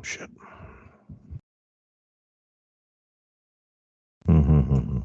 Shit. Mm-hmm.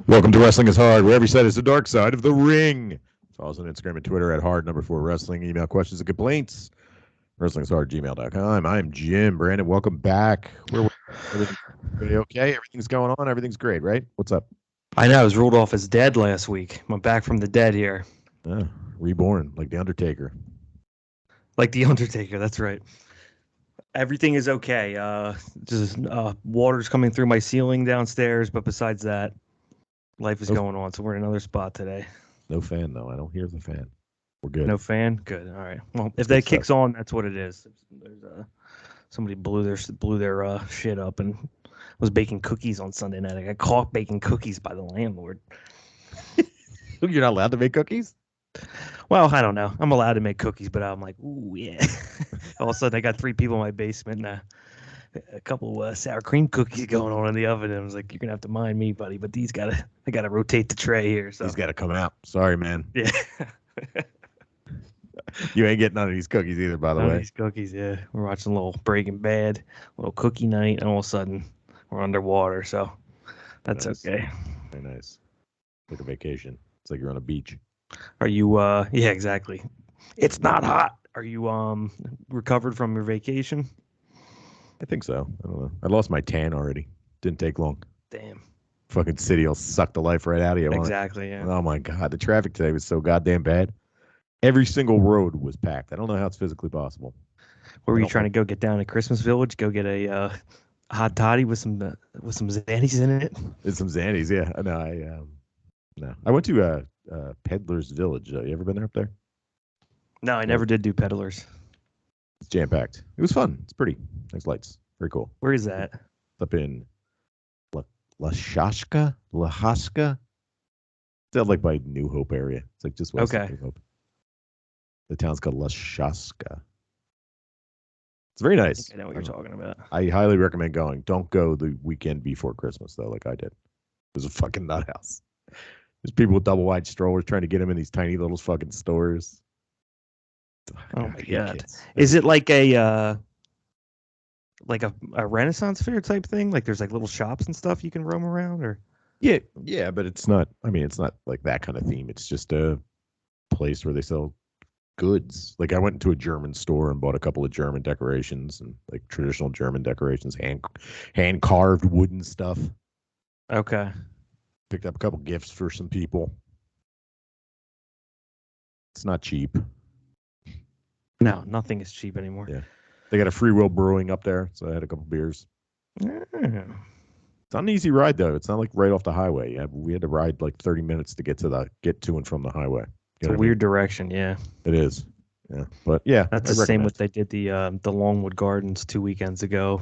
Welcome to Wrestling is Hard, where every side is the dark side of the ring. Follow us on Instagram and Twitter at hard4wrestling. Email questions and complaints. WrestlingIsHard@gmail.com. I'm Jim. Brandon, welcome back. Everything okay? Everything's going on. Everything's great, right? What's up? I know I was ruled off as dead last week. I'm back from the dead here. Reborn, like the Undertaker. Like the Undertaker, that's right. Everything is okay. Just water's coming through my ceiling downstairs, but besides that, life is going on. So we're in another spot today. No fan, though. I don't hear the fan. We're good. No fan? Good. All right. Well, if that kicks on, that's what it is. There's somebody blew their shit up and was baking cookies on Sunday night. I got caught baking cookies by the landlord. You're not allowed to make cookies? Well, I don't know. I'm allowed to make cookies, but I'm like, ooh, yeah. All of a sudden, I got 3 people in my basement and a couple of sour cream cookies going on in the oven. And I was like, you're going to have to mind me, buddy. But I got to rotate the tray here. So. These got to come out. Sorry, man. Yeah. You ain't getting none of these cookies either, by the way. None of these cookies, yeah. We're watching a little Breaking Bad, a little cookie night, and all of a sudden, we're underwater. So that's nice. Okay. Very nice. Like a vacation. It's like you're on a beach. Are you, yeah, exactly. It's not hot. Are you recovered from your vacation? I think so. I don't know. I lost my tan already. Didn't take long. Damn. Fucking city will suck the life right out of you. Exactly, yeah. Oh, my God. The traffic today was so goddamn bad. Every single road was packed. I don't know how it's physically possible. Where were you trying to go get down to Christmas Village? Go get a hot toddy with some Xannies in it? With some Xannies, yeah. No. I went to Peddler's Village. You ever been there up there? No, I never did do Peddlers. It's jam-packed. It was fun. It's pretty. Nice lights. Very cool. Where is that? It's up in La Haska? It's out like by New Hope area. It's like just west of New Hope. The town's called La Shaska. It's very nice. I know what you're talking about. I highly recommend going. Don't go the weekend before Christmas, though, like I did. It was a fucking nut house. There's people with double-wide strollers trying to get them in these tiny little fucking stores. Oh, my God. Is it like a Renaissance fair type thing? Like there's like little shops and stuff you can roam around? Or Yeah, but it's not, it's not like that kind of theme. It's just a place where they sell goods. Like I went into a German store and bought a couple of German decorations and like traditional German decorations, hand carved wooden stuff. Okay. Picked up a couple gifts for some people. It's not cheap. No, nothing is cheap anymore. Yeah. They got a Free Will Brewing up there, so I had a couple beers. Mm. It's not an easy ride though. It's not like right off the highway. We had to ride like 30 minutes to get to and from the highway. It's a weird direction, yeah. It is. Yeah. But yeah. That's the same with they did the Longwood Gardens 2 weekends ago.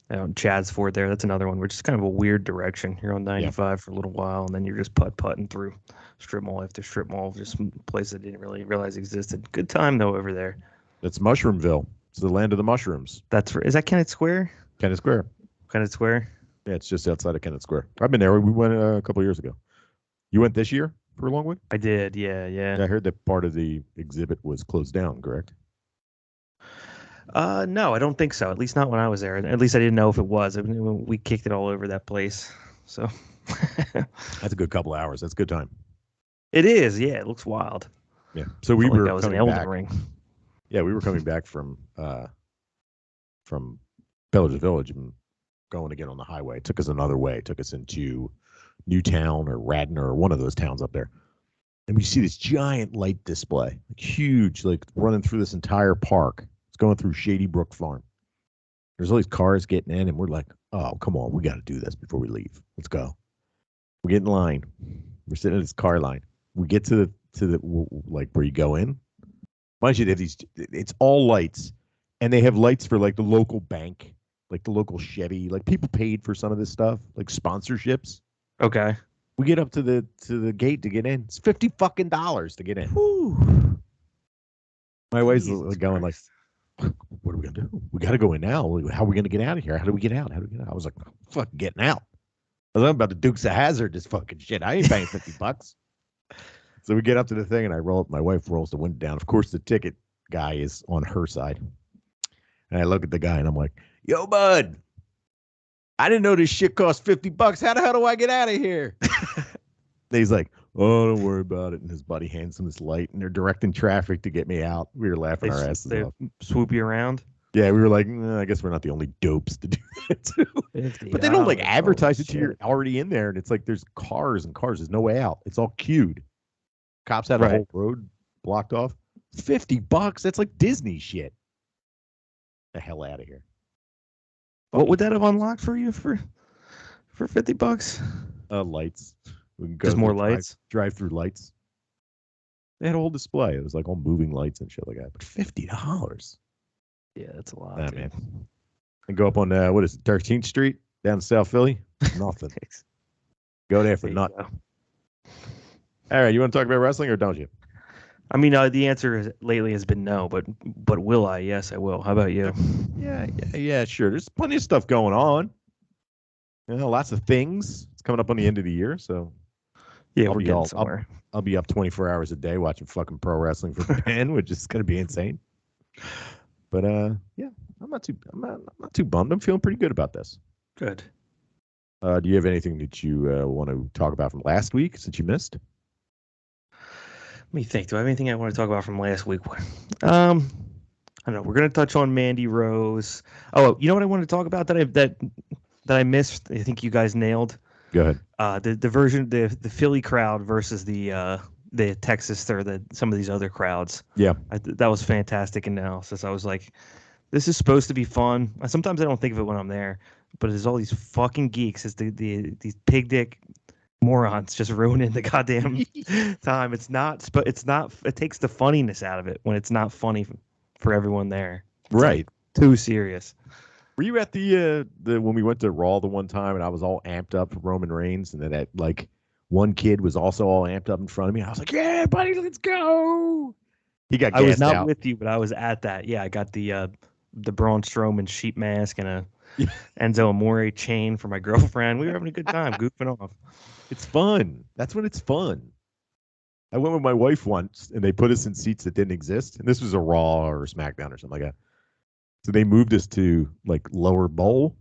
Out in Chad's Ford there. That's another one, which is kind of a weird direction. You're on 95 for a little while, and then you're just putting through strip mall after strip mall, just places I didn't really realize existed. Good time though over there. It's Mushroomville. It's the land of the mushrooms. Is that Kennett Square? Kennett Square. Kennett Square? Yeah, it's just outside of Kennett Square. I've been there. We went a couple of years ago. You went this year for Longwood? I did, yeah. I heard that part of the exhibit was closed down, correct? No, I don't think so. At least not when I was there. At least I didn't know if it was. I mean, we kicked it all over that place. So that's a good couple of hours. That's a good time. It is, yeah. It looks wild. Yeah. So we were that was an Elden Ring. Yeah, we were coming back from Peddler's Village, and going to get on the highway. It took us another way. It took us into Newtown or Radnor or one of those towns up there. And we see this giant light display, like huge, like running through this entire park. It's going through Shady Brook Farm. There's all these cars getting in, and we're like, oh, come on, we got to do this before we leave. Let's go. We get in line. We're sitting in this car line. We get to the like where you go in. Mind you, they have these. It's all lights, and they have lights for like the local bank, like the local Chevy. Like people paid for some of this stuff, like sponsorships. Okay. We get up to the gate to get in. It's $50 to get in. Whew. My wife's Jesus going Christ. like, "What are we gonna do? We got to go in now. How are we gonna get out of here? How do we get out? I was like, fucking getting out. I was about the Dukes of Hazzard. This fucking shit. I ain't paying $50. So we get up to the thing, and I roll up. My wife rolls the window down. Of course, the ticket guy is on her side, and I look at the guy, and I'm like, "Yo, bud, I didn't know this shit cost $50. How the hell do I get out of here?" And he's like, "Oh, don't worry about it." And his buddy hands him this light, and they're directing traffic to get me out. We were laughing our asses They off. swoop you around. Yeah, we were like, I guess we're not the only dopes to do that too. But they don't like advertise it to you're already in there, and it's like there's cars and cars. There's no way out. It's all queued. Cops had a whole road blocked off. $50. That's like Disney shit. The hell out of here. What would that have unlocked for you for $50? Lights. We can go Just more lights. Drive through lights. They had a whole display. It was like all moving lights and shit like that. But $50. Yeah, that's a lot. Nah, man. And go up on what is it, 13th Street down in South Philly? Nothing. Go there for nothing. All right, you want to talk about wrestling or don't you? I mean, the answer lately has been no, but will I? Yes, I will. How about you? Yeah, sure. There's plenty of stuff going on. Lots of things. It's coming up on the end of the year, so yeah, we're getting somewhere. I'll be up 24 hours a day watching fucking pro wrestling for Japan, which is going to be insane. But yeah, I'm not too bummed. I'm feeling pretty good about this. Good. Do you have anything that you want to talk about from last week since you missed? Let me think. Do I have anything I want to talk about from last week? I don't know. We're gonna touch on Mandy Rose. Oh, you know what I wanted to talk about that I missed? I think you guys nailed. Go ahead. The version, the Philly crowd versus the Texas or some of these other crowds. Yeah, that was fantastic analysis. I was like, this is supposed to be fun. Sometimes I don't think of it when I'm there, but there's all these fucking geeks. It's these pig dick morons just ruining the goddamn time. It's not. It takes the funniness out of it when it's not funny for everyone there. It's right. Like too serious. Were you at the when we went to Raw the one time and I was all amped up for Roman Reigns and then that like one kid was also all amped up in front of me? I was like, yeah, buddy, let's go. He got gassed out. I was not with you, but I was at that. Yeah, I got the Braun Strowman sheep mask and a Enzo Amore chain for my girlfriend. We were having a good time, goofing off. It's fun. That's when it's fun. I went with my wife once, and they put us in seats that didn't exist. And this was a Raw or a SmackDown or something like that. So they moved us to like lower bowl,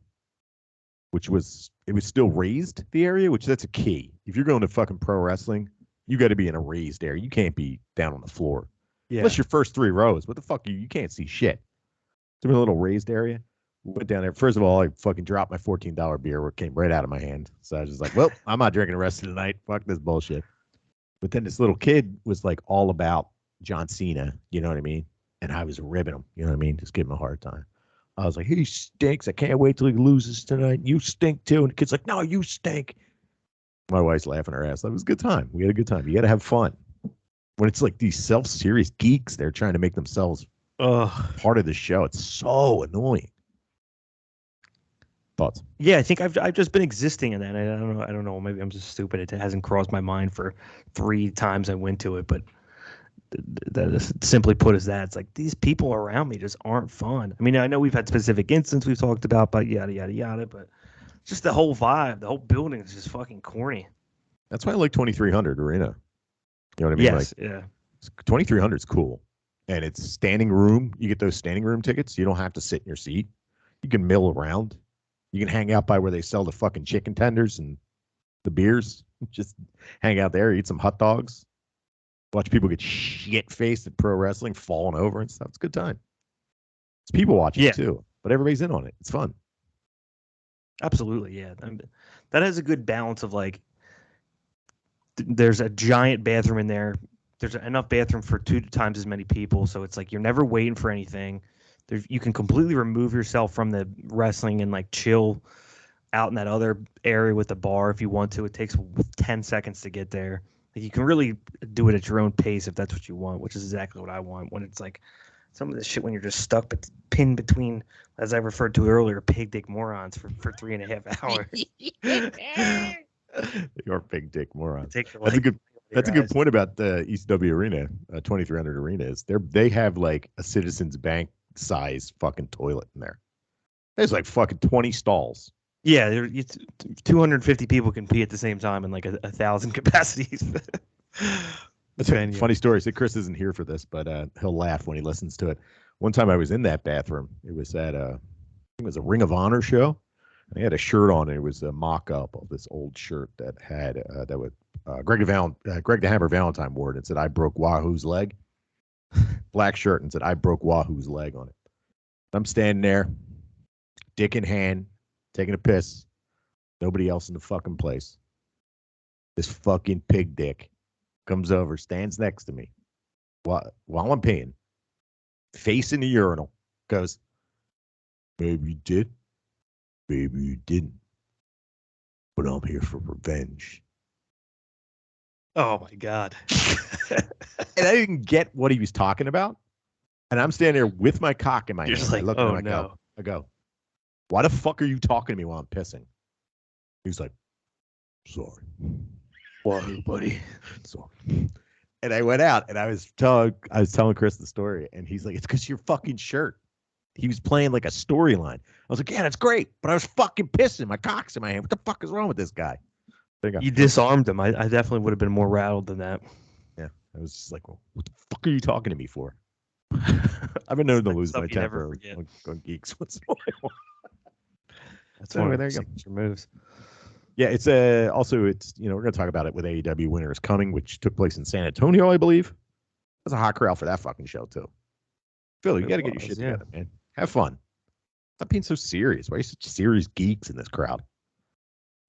which was still raised, the area, which that's a key. If you're going to fucking pro wrestling, you got to be in a raised area. You can't be down on the floor. Yeah. Unless your first three rows. What the fuck? You can't see shit. So we're in a little raised area. We went down there. First of all, I fucking dropped my $14 beer, where it came right out of my hand. So I was just like, well, I'm not drinking the rest of the night. Fuck this bullshit. But then this little kid was like all about John Cena. You know what I mean? And I was ribbing him. You know what I mean? Just giving him a hard time. I was like, he stinks. I can't wait till he loses tonight. You stink too. And the kid's like, no, you stink. My wife's laughing her ass. That was a good time. We had a good time. You got to have fun. When it's like these self-serious geeks, they're trying to make themselves part of the show. It's so annoying. Thoughts? Yeah, I think I've just been existing in that. I don't know. Maybe I'm just stupid. It hasn't crossed my mind for 3 times I went to it. But that is simply put as that. It's like these people around me just aren't fun. I mean, I know we've had specific instances we've talked about, but yada yada yada. But just the whole vibe, the whole building is just fucking corny. That's why I like 2300 Arena. You know what I mean? Yes, like, yeah. 2300 is cool, and it's standing room. You get those standing room tickets. You don't have to sit in your seat. You can mill around. You can hang out by where they sell the fucking chicken tenders and the beers. Just hang out there, eat some hot dogs, watch people get shit-faced at pro wrestling, falling over and stuff. It's a good time. It's people watching too, but everybody's in on it. It's fun. Absolutely, yeah. That has a good balance of like, there's a giant bathroom in there. There's enough bathroom for 2 times as many people, so it's like you're never waiting for anything. You can completely remove yourself from the wrestling and like chill out in that other area with the bar if you want to. It takes 10 seconds to get there. Like, you can really do it at your own pace if that's what you want, which is exactly what I want. When it's like some of this shit when you're just stuck pinned between, as I referred to earlier, pig dick morons for 3.5 hours. You're big dick moron. That's a good point about the ECW arena, 2300 arena. Is they have like a Citizens Bank size fucking toilet in there. There's like fucking 20 stalls. Yeah, 250 people can pee at the same time in like 1,000 capacities. That's a funny story. So Chris isn't here for this, but he'll laugh when he listens to it. One time I was in that bathroom. It was at I think it was a Ring of Honor show. I had a shirt on, and it was a mock-up of this old shirt that had that would Greg the Hammer Valentine wore it. It said, "I broke Wahoo's leg." Black shirt, and said, "I broke Wahoo's leg" on it. I'm standing there, dick in hand, taking a piss. Nobody else in the fucking place. This fucking pig dick comes over, stands next to me while I'm peeing, face in the urinal, goes, "Maybe you did. Maybe you didn't. But I'm here for revenge." Oh my God. And I didn't get what he was talking about. And I'm standing there with my cock in my hand. Just like, I look at him, no. I go, "Why the fuck are you talking to me while I'm pissing?" He's like, "Sorry." Why, buddy? Sorry. And I went out, and I was telling Chris the story, and he's like, "It's because your fucking shirt." He was playing like a storyline. I was like, "Yeah, that's great," but I was fucking pissing. My cock's in my hand. What the fuck is wrong with this guy? You disarmed him. I definitely would have been more rattled than that. Yeah, I was just like, "Well, what the fuck are you talking to me for?" I've been known to lose my temper on geeks once in a while. That's one of their signature moves. Yeah, it's also it's we're going to talk about it with AEW Winter is Coming, which took place in San Antonio, I believe. That's a hot crowd for that fucking show too. Phil, you got to get your shit together, man. Have fun. Stop being so serious. Why are you such serious geeks in this crowd?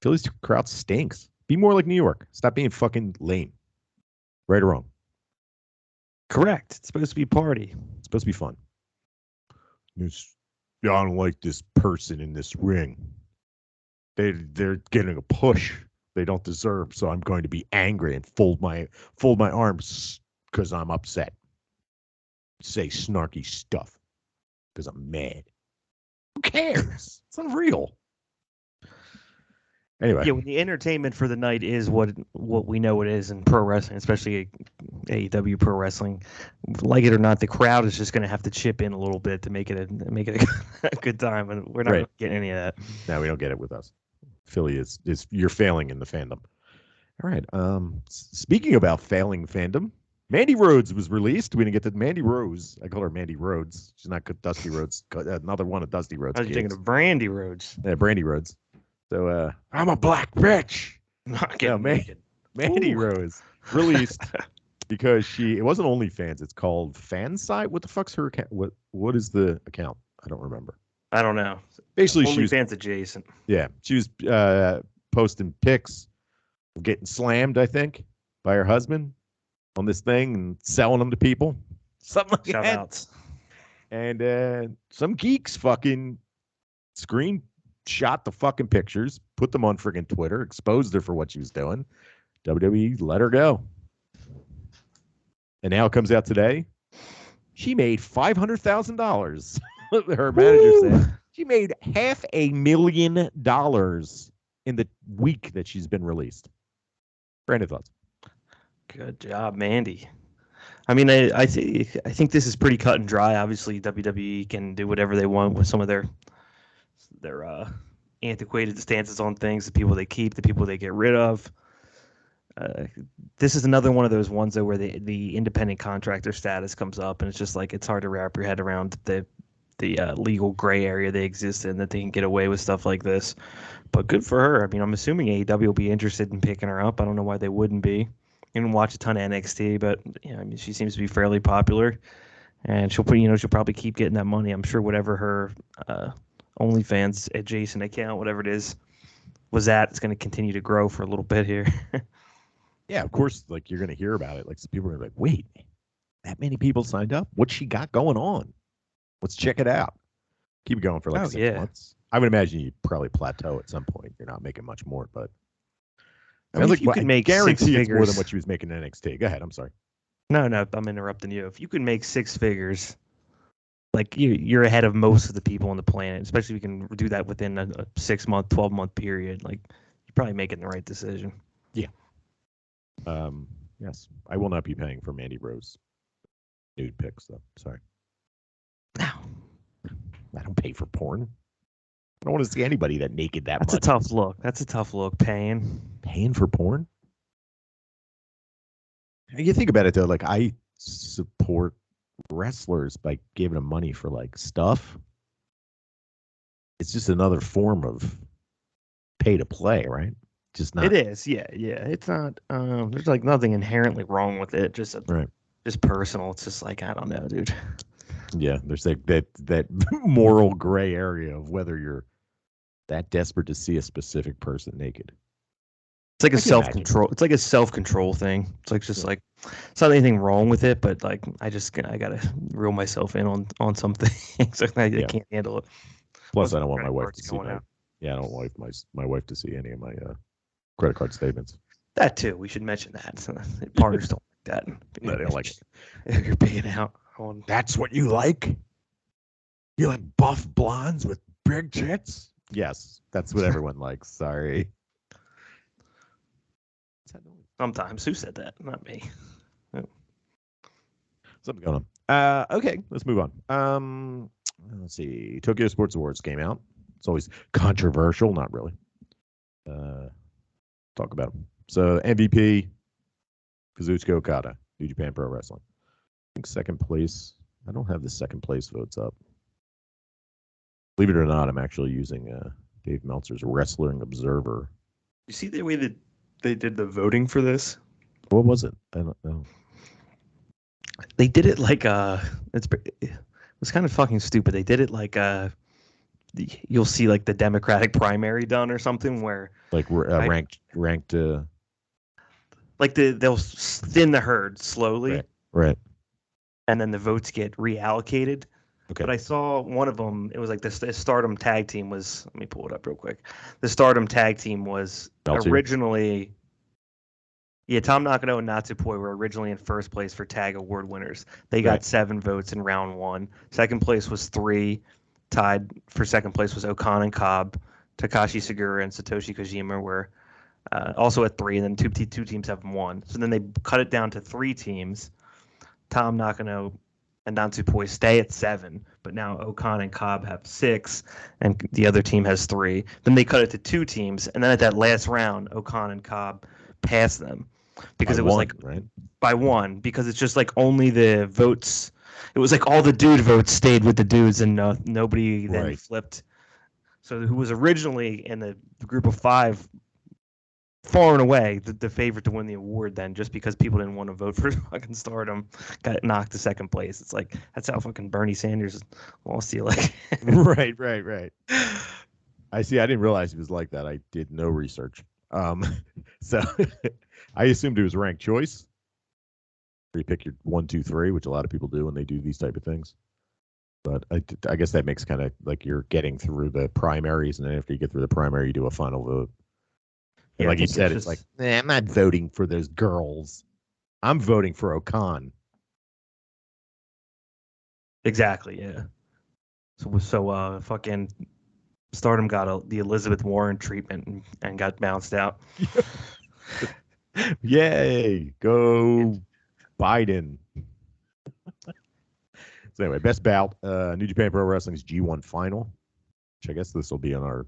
Philly's crowd stinks. Be more like New York. Stop being fucking lame. Right or wrong? Correct. It's supposed to be a party. It's supposed to be fun. I don't like this person in this ring. They're getting a push they don't deserve, so I'm going to be angry and fold my arms because I'm upset. Say snarky stuff because I'm mad. Who cares? It's unreal. Anyway. Yeah, when the entertainment for the night is what we know it is in pro wrestling, especially AEW pro wrestling, like it or not, the crowd is just going to have to chip in a little bit to make it a good time, and we're not getting any of that. No, we don't get it with us. Philly is you're failing in the fandom. All right. Speaking about failing fandom, Mandy Rose was released. We didn't get to Mandy Rose. I call her Mandy Rhodes. She's not Dusty Rhodes. Another one of Dusty Rhodes. I was thinking of Brandy Rhodes. Yeah, Brandy Rhodes. So I'm a black bitch. Mandy Rose released because it wasn't OnlyFans. It's called Fansite. What the fuck's her account? What is the account? I don't remember. I don't know. Basically, she was OnlyFans adjacent. Yeah, she was posting pics of getting slammed, I think, by her husband on this thing and selling them to people. Something like that. Shout outs. And some geeks fucking screenshot the fucking pictures, put them on friggin' Twitter, exposed her for what she was doing. WWE let her go. And now it comes out today. She made $500,000. Her manager said she made $500,000 in the week that she's been released. Brandon, thoughts? Good job, Mandy. I mean, I think this is pretty cut and dry. Obviously, WWE can do whatever they want with some of their antiquated stances on things. The people they keep, the people they get rid of. This is another one of those ones though where the independent contractor status comes up, and it's just like it's hard to wrap your head around the legal gray area they exist in, that they can get away with stuff like this. But good for her. I mean, I'm assuming AEW will be interested in picking her up. I don't know why they wouldn't be. I didn't watch a ton of NXT, but I mean, she seems to be fairly popular, and she'll probably keep getting that money. I'm sure whatever her OnlyFans adjacent account, whatever it is, was at. It's going to continue to grow for a little bit here. Yeah, of course. Like you're gonna hear about it. Like some people are gonna be like, wait, that many people signed up? What's she got going on? Let's check it out. Keep it going for like 6 months. I would imagine you probably plateau at some point. You're not making much more, but I mean, if you could make guarantee six it's more figures, than what she was making in NXT. Go ahead. I'm sorry. No, I'm interrupting you. If you can make six figures, like you're ahead of most of the people on the planet, especially if you can do that within a 6-month, 12-month period. Like you're probably making the right decision. Yeah. Yes, I will not be paying for Mandy Rose nude pics though. Sorry. No, I don't pay for porn. I don't want to see anybody that naked that That's much. That's a tough look. Paying for porn? You think about it though, like I support wrestlers by giving them money for like stuff. It's just another form of pay to play, right? Just not. It is, yeah. It's not. There's like nothing inherently wrong with it. Just personal. It's just like I don't know, dude. Yeah, there's like that moral gray area of whether you're that desperate to see a specific person naked. It's like a self-control. It's like a self-control thing. It's like just like it's not anything wrong with it, but like I gotta reel myself in on some things. I can't handle it. Plus, I don't want my wife to see I don't want my wife to see any of my credit card statements. That too. We should mention that. Partners don't like that. No, they don't like it. If you're paying out on. That's what you like? You like buff blondes with big tits? Yes, that's what everyone likes. Sorry. Sometimes. Who said that? Not me. Something going on. Okay, let's move on. Let's see. Tokyo Sports Awards came out. It's always controversial. Not really. Talk about them. So MVP, Kazuchika Okada, New Japan Pro Wrestling. I think second place. I don't have the second place votes up. Believe it or not, I'm actually using Dave Meltzer's Wrestling Observer. You see the way that they did the voting for this? What was it? I don't know. They did it like it was kind of fucking stupid. They did it like you'll see like the Democratic primary done or something where like ranked like they'll thin the herd slowly, right, and then the votes get reallocated. Okay. But I saw one of them. It was like the Stardom tag team was. Let me pull it up real quick. The Stardom tag team was originally. Yeah, Tom Nakano and Natsupoi were originally in first place for tag award winners. They got 7 votes in round 1. Second place was 3. Tied for second place was Okan and Cobb. Takashi Sugiura and Satoshi Kojima were also at 3, and then two teams have 1. So then they cut it down to 3 teams. Tom Nakano and Natsupoi stay at 7, but now Okan and Cobb have 6, and the other team has 3. Then they cut it to 2 teams, and then at that last round, Okan and Cobb passed them because it was by 1, because it's just like only the votes. It was like all the dude votes stayed with the dudes, and nobody then flipped. So who was originally in the group of 5, far and away the favorite to win the award, then just because people didn't want to vote for fucking Stardom, got knocked to second place. It's like that's how fucking Bernie Sanders lost the election. Right. I see. I didn't realize he was like that. I did no research. So I assumed it was ranked choice. Where you pick your 1, 2, 3, which a lot of people do when they do these type of things. But I guess that makes kind of like you're getting through the primaries, and then after you get through the primary, you do a final vote. Yeah, like you said, it's like, I'm not voting for those girls. I'm voting for Okan. Exactly, yeah. So fucking Stardom got the Elizabeth Warren treatment and got bounced out. Yay! Go Biden. So anyway, best bout, New Japan Pro Wrestling's G1 final, which I guess this will be on our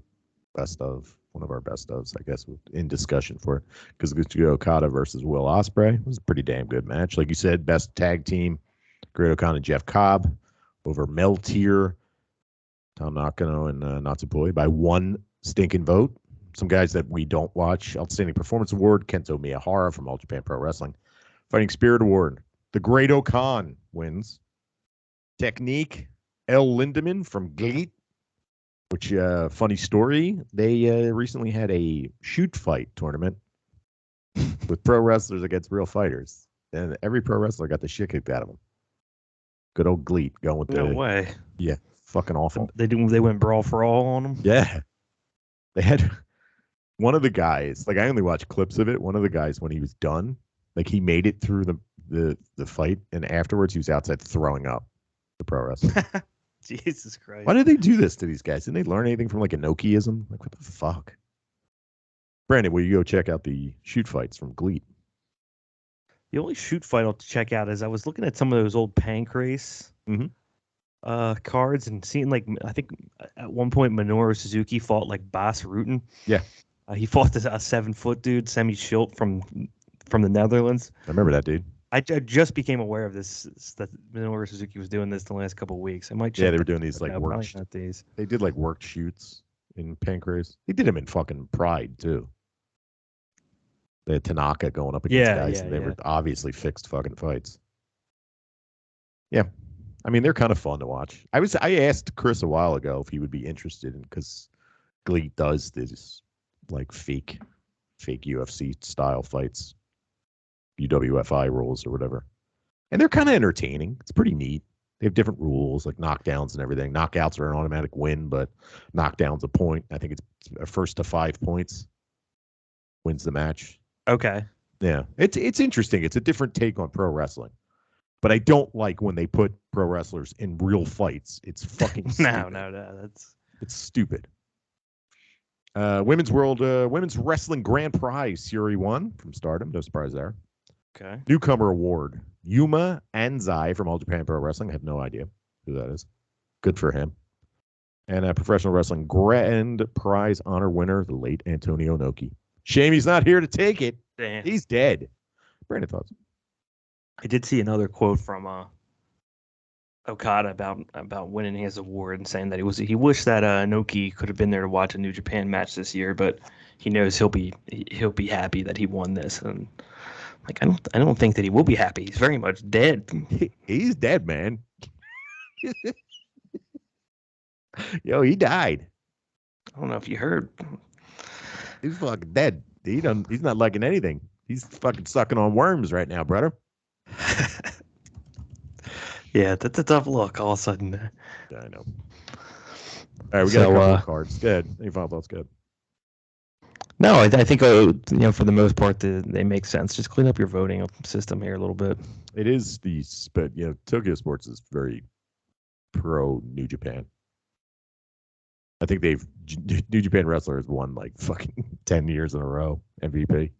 one of our best ofs, I guess, in discussion for it. Because Kazuchika Okada versus Will Ospreay. It was a pretty damn good match. Like you said, best tag team, Great O'Connor and Jeff Cobb over Meltier, Tom Nakano, and Natsupoi by 1 stinking vote. Some guys that we don't watch. Outstanding Performance Award, Kento Miyahara from All Japan Pro Wrestling. Fighting Spirit Award, the Great Okan wins. Technique, L. Lindemann from Gate. Which funny story? They recently had a shoot fight tournament with pro wrestlers against real fighters, and every pro wrestler got the shit kicked out of them. Good old Gleet going with No way. Yeah, fucking awful. They went brawl for all on them. Yeah, they had one of the guys. Like I only watched clips of it. One of the guys when he was done, like he made it through the fight, and afterwards he was outside throwing up. The pro wrestling. Jesus Christ. Why did they do this to these guys? Didn't they learn anything from like Enochiism? Like what the fuck? Brandon, will you go check out the shoot fights from Gleet? The only shoot fight I'll check out is I was looking at some of those old Pancrase cards and seeing like I think at one point Minoru Suzuki fought like Bas Rutten. Yeah. He fought a 7-foot dude, Semi Schilt from the Netherlands. I remember that dude. I just became aware of this that Minoru Suzuki was doing this the last couple of weeks. I might check. Yeah, they were doing these like work. These. They did like work shoots in Pancrase. They did them in fucking Pride too. They had Tanaka going up against guys, and they were obviously fixed fucking fights. Yeah, I mean they're kind of fun to watch. I asked Chris a while ago if he would be interested in because Gleet does this like fake UFC style fights. UWFI rules or whatever. And they're kind of entertaining. It's pretty neat. They have different rules like knockdowns and everything. Knockouts are an automatic win, but knockdowns a point. I think it's a first to 5 points wins the match. Okay. Yeah. It's interesting. It's a different take on pro wrestling. But I don't like when they put pro wrestlers in real fights. It's fucking stupid. No. It's stupid. Women's Wrestling Grand Prize Series 1 from Stardom. No surprise there. Okay. Newcomer Award. Yuma Anzai from All Japan Pro Wrestling. I have no idea who that is. Good for him. And a Professional Wrestling Grand Prize Honor winner, the late Antonio Inoki. Shame he's not here to take it. Damn. He's dead. Brandon, thoughts? I did see another quote from Okada about winning his award and saying that he wished that Inoki could have been there to watch a New Japan match this year, but he knows he'll be happy that he won this. And like I don't think that he will be happy. He's very much dead. He's dead, man. Yo, he died. I don't know if you heard. He's fucking dead. He's not liking anything. He's fucking sucking on worms right now, brother. Yeah, that's a tough look all of a sudden. Yeah, I know. All right, we got a couple of cards. Good. Any final thoughts? Good. No, I think for the most part they make sense. Just clean up your voting system here a little bit. It is but Tokyo Sports is very pro New Japan. I think New Japan Wrestler has won like fucking 10 years in a row MVP.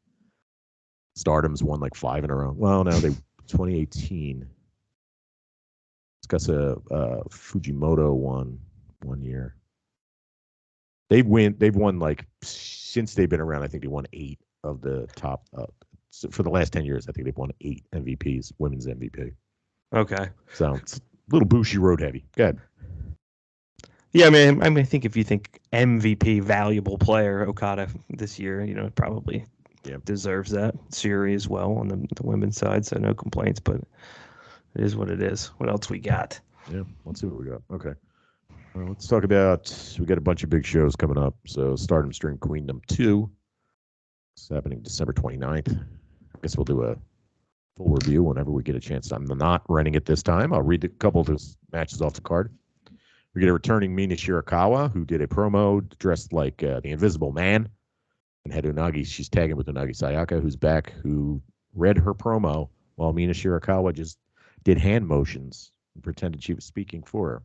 Stardom's won like 5 in a row. Well, no, 2018. Fujimoto won 1 year. They've won like since they've been around. I think they won 8 of the top. For the last 10 years, I think they've won 8 MVPs, women's MVP. Okay. So it's a little Bushi road heavy. Go ahead. Yeah, I mean, I think if you think MVP valuable player Okada this year, probably deserves that series as well on the women's side. So no complaints, but it is what it is. What else we got? Yeah, let's see what we got. Okay. Let's talk about, we got a bunch of big shows coming up. So Stardom Stream Queendom 2. It's happening December 29th. I guess we'll do a full review whenever we get a chance. I'm not renting it this time. I'll read a couple of those matches off the card. We get a returning Mina Shirakawa, who did a promo dressed like the Invisible Man. And had Unagi, she's tagging with Unagi Sayaka, who's back, who read her promo while Mina Shirakawa just did hand motions and pretended she was speaking for her.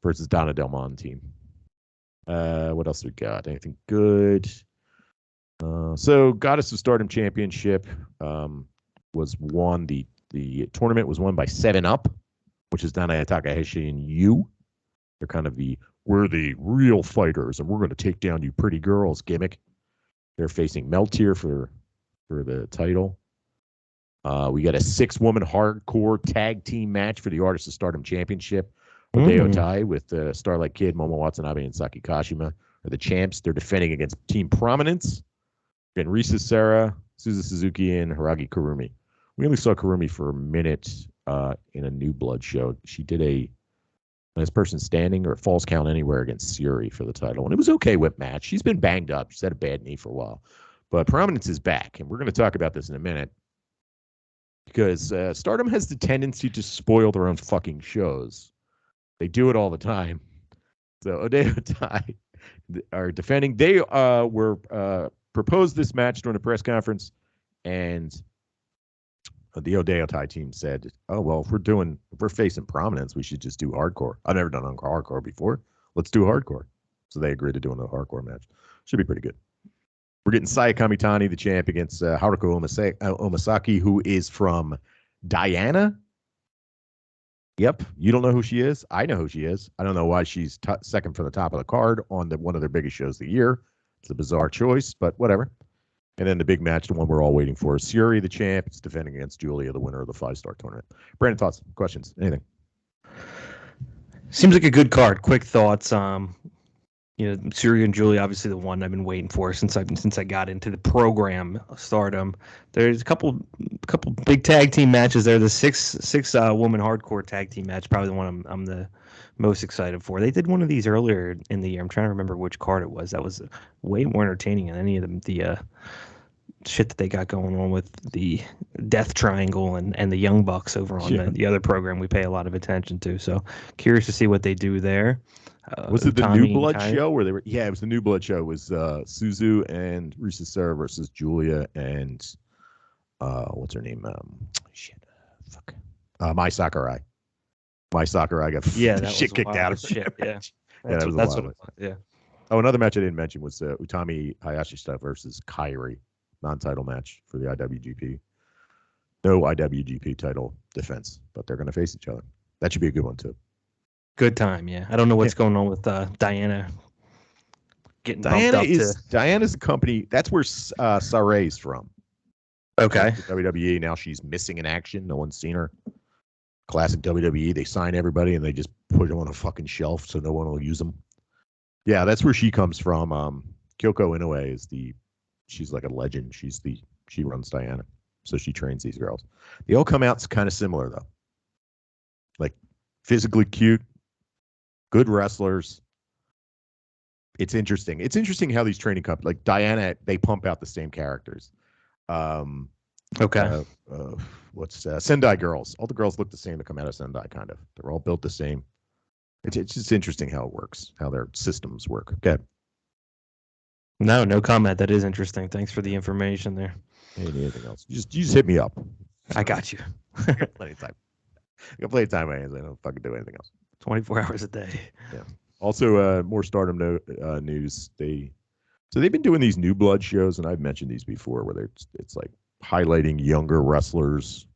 Versus Donna Del Monte. What else we got? Anything good? So Goddess of Stardom Championship was won. The tournament was won by 7-Up, which is Nanae Takahashi and Yu. They're kind of we're the real fighters, and we're going to take down you pretty girls gimmick. They're facing Meltier for the title. We got a 6-woman hardcore tag team match for the Artists of Stardom Championship. Hideo Tai with Starlight Kid, Momo Watanabe, and Saki Kashima are the champs. They're defending against Team Prominence. And Risa Sera, Suzu Suzuki, and Hiragi Kurumi. We only saw Kurumi for a minute in a New Blood show. She did a this person standing or falls count anywhere against Suri for the title. And it was okay whip match. She's been banged up. She's had a bad knee for a while. But Prominence is back. And we're going to talk about this in a minute. Because Stardom has the tendency to spoil their own fucking shows. They do it all the time. So Odeyo Tai are defending. They were proposed this match during a press conference. And the Odeyo Tai team said, oh, well, if we're facing Prominence, we should just do hardcore. I've never done hardcore before. Let's do hardcore. So they agreed to doing a hardcore match. Should be pretty good. We're getting Saya Kamitani, the champ, against Haruko Omasaki, who is from Diana. Yep. You don't know who she is? I know who she is. I don't know why she's second from the top of the card on one of their biggest shows of the year. It's a bizarre choice, but whatever. And then the big match, the one we're all waiting for, Suri, the champ, is defending against Julia, the winner of the 5-star tournament. Brandon, thoughts, questions, anything? Seems like a good card. Quick thoughts. Suri and Julia, obviously the one I've been waiting for since I got into the program, Stardom. There's a couple big tag team matches there. The six woman hardcore tag team match, probably the one I'm the most excited for. They did one of these earlier in the year. I'm trying to remember which card it was. That was way more entertaining than any of the shit that they got going on with the Death Triangle and the Young Bucks over on the other program we pay a lot of attention to. So curious to see what they do there. Was it the New Blood show where they were? Yeah, it was the New Blood show. It was Suzu and Risa Sera versus Julia and what's her name? Mai Sakurai. Mai Sakurai got shit kicked out of her. Shit, yeah. That's what it was. Yeah. Oh, another match I didn't mention was Utami Hayashishita versus Kairi, non-title match for the IWGP. No IWGP title defense, but they're going to face each other. That should be a good one too. Good time, yeah. I don't know what's going on with Diana getting bumped up to. Diana's a company. That's where Saray's from. Okay. WWE. Now she's missing in action. No one's seen her. Classic WWE. They sign everybody and they just put them on a fucking shelf so no one will use them. Yeah, that's where she comes from. Kyoko Inoue she's like a legend. She runs Diana. So she trains these girls. They all come out kind of similar though. Like physically cute. Good wrestlers. It's interesting. It's interesting how these training companies, like Diana, they pump out the same characters. Okay. Sendai girls? All the girls look the same that come out of Sendai, kind of. They're all built the same. It's just interesting how it works, how their systems work. Okay. No comment. That is interesting. Thanks for the information there. Anything else? You just hit me up. I got you. I got plenty of time. I got plenty of time on my hands. I don't fucking do anything else. 24 hours a day. Yeah. Also, more Stardom news. They've been doing these New Blood shows, and I've mentioned these before, where it's like highlighting younger wrestlers.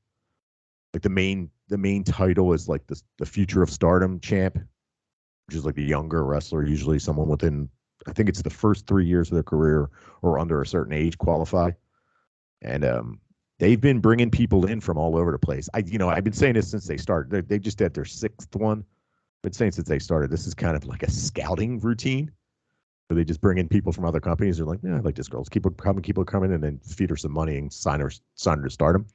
Like the main title is like the Future of Stardom champ, which is like the younger wrestler, usually someone within, I think it's the first 3 years of their career or under a certain age qualify. And they've been bringing people in from all over the place. I've been saying this since they started. They just had their 6th one. I've been saying since they started, this is kind of like a scouting routine. So they just bring in people from other companies. They're like, yeah, I like this girl. Let's keep her coming, and then feed her some money and sign her to Stardom.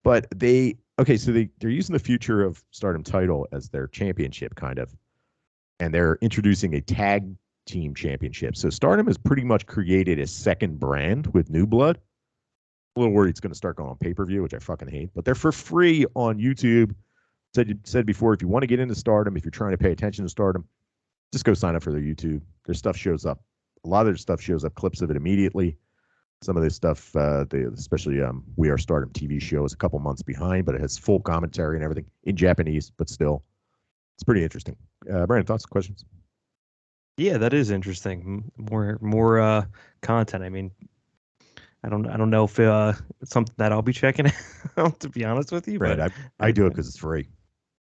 But they're using the Future of Stardom title as their championship, kind of. And they're introducing a tag team championship. So Stardom has pretty much created a second brand with New Blood. A little worried it's going to start going on pay-per-view, which I fucking hate. But they're for free on YouTube. Said before, if you want to get into Stardom, if you're trying to pay attention to Stardom, just go sign up for their YouTube. Their stuff shows up. A lot of their stuff shows up, clips of it immediately. Some of this stuff, especially We Are Stardom TV show, is a couple months behind, but it has full commentary and everything in Japanese, but still, it's pretty interesting. Brandon, thoughts, questions? Yeah, that is interesting. More content. I mean, I don't know if it's something that I'll be checking out, to be honest with you. Right, but I do it because it's free,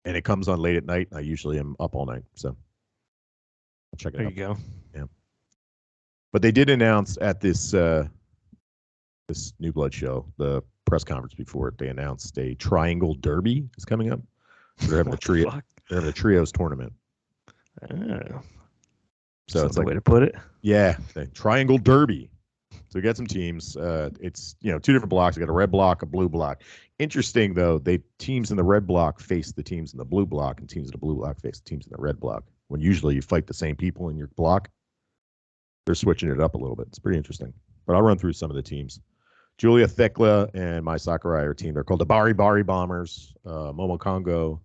and it comes on late at night. And I usually am up all night, so I'll check it out. There you go. Yeah, but they did announce at this New Blood show, the press conference before it, they announced a Triangle Derby is coming up. So they're having a trio. They're having a trios tournament. Oh. So it's like a way to put it. Yeah, the Triangle Derby. So we got some teams. It's two different blocks. We got a red block, a blue block. Interesting though, teams in the red block face the teams in the blue block, and teams in the blue block face the teams in the red block. When usually you fight the same people in your block, they're switching it up a little bit. It's pretty interesting. But I'll run through some of the teams. Julia Thekla and Mai Sakurai are a team. They're called the Bari Bari Bombers. Momo Kongo,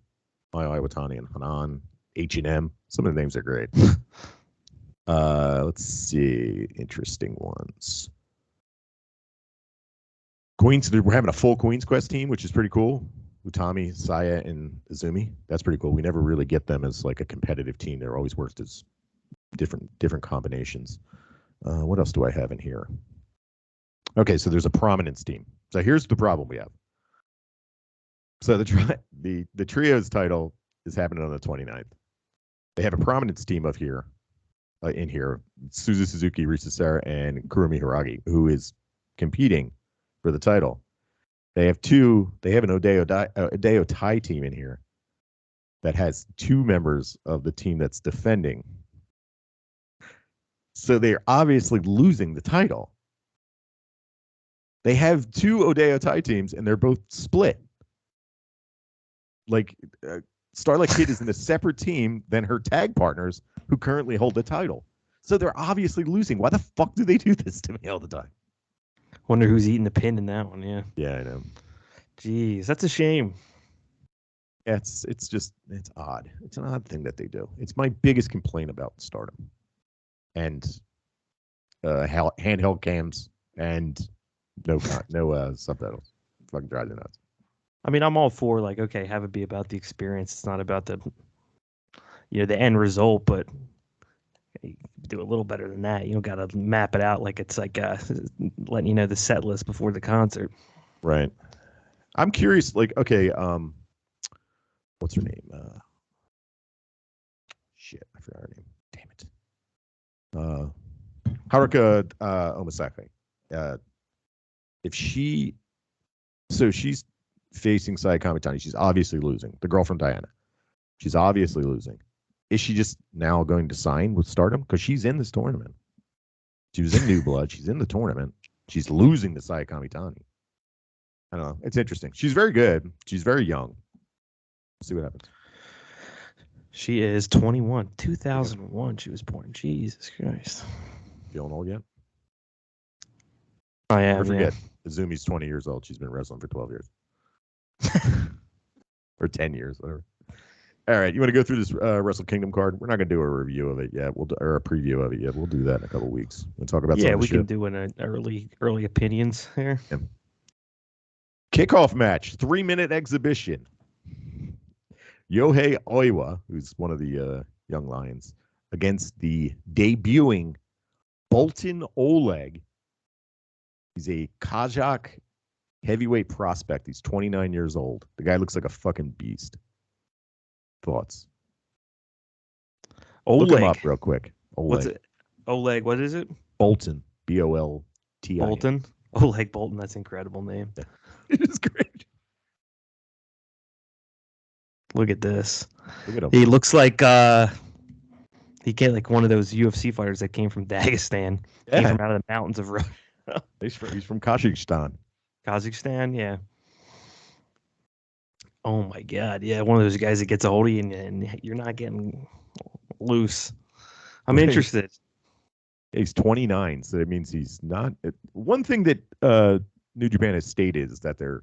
Mayo Iwatani, and Hanan. H&M. Some of the names are great. Let's see. Interesting ones. Queens, we're having a full Queen's Quest team, which is pretty cool. Utami, Saya, and Izumi. That's pretty cool. We never really get them as like a competitive team. They're always worked as different combinations. What else do I have in here? Okay, so there's a prominence team. So here's the problem we have. So the trios title is happening on the 29th. They have a prominence team in here. Suzu Suzuki, Risa Sera, and Kurumi Hiragi, who is competing for the title. They have an Odeyo Tai team in here that has two members of the team that's defending. So they're obviously losing the title. They have two Odeyo Tai teams, and they're both split. Like, Starlight Kid is in a separate team than her tag partners who currently hold the title. So they're obviously losing. Why the fuck do they do this to me all the time? Wonder who's eating the pin in that one, yeah. Yeah, I know. Jeez, that's a shame. Yeah, it's odd. It's an odd thing that they do. It's my biggest complaint about Stardom. And handheld cams and no subtitles. It fucking drives me nuts. I mean, I'm all for like, okay, have it be about the experience. It's not about the end result, but you do a little better than that. You don't got to map it out like it's like letting you know the set list before the concert. Right. I'm curious. Like, okay, what's her name? Shit, I forgot her name. Damn it. Haruka Omasaki. She's facing Saya Kamitani. She's obviously losing. The girl from Diana. She's obviously losing. Is she just now going to sign with Stardom? Because she's in this tournament. She was in New Blood. She's in the tournament. She's losing to Saya Kamitani. I don't know. It's interesting. She's very good. She's very young. We'll see what happens. She is 21. 2001 she was born. Jesus Christ. Feeling old yet? I am. Never forget. Izumi's 20 years old. She's been wrestling for 12 years. Or 10 years, whatever. All right, you want to go through this WrestleKingdom card? We're not going to do a review of it yet. Or a preview of it yet. We'll do that in a couple of weeks. We'll talk about we can do an early opinions here. Yeah. Kickoff match, 3-minute exhibition. Yohei Oiwa, who's one of the young lions, against the debuting Bolton Oleg. He's a Kazakh heavyweight prospect. He's 29 years old. The guy looks like a fucking beast. Thoughts? Oleg. Look him up real quick. Oleg. What's it? Oleg, what is it? Bolton. Boltin. Bolton? Oleg Bolton, that's an incredible name. It is great. Look at this. Look at him. He looks like he came like one of those UFC fighters that came from Dagestan. Came from out of the mountains of Russia. He's from Kazakhstan. Kazakhstan, yeah. Oh my God, yeah, one of those guys that gets a hold of you and you're not getting loose. I'm interested. He's 29, so that means he's not. One thing that New Japan has stated is that they're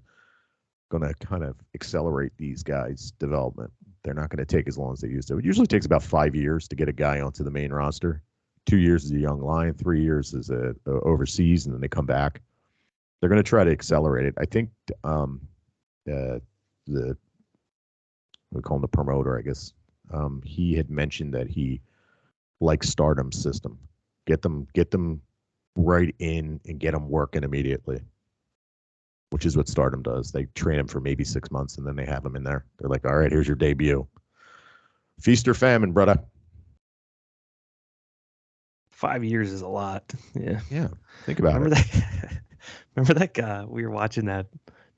going to kind of accelerate these guys' development. They're not going to take as long as they used to. It usually takes about 5 years to get a guy onto the main roster. 2 years as a young lion, 3 years as a overseas, and then they come back. They're going to try to accelerate it. I think we call him the promoter, I guess. He had mentioned that he likes Stardom's system. Get them right in and get them working immediately, which is what Stardom does. They train him for maybe 6 months, and then they have him in there. They're like, all right, here's your debut. Feast or famine, brother. 5 years is a lot. Yeah. Yeah. Think about Remember it. Remember that guy? We were watching that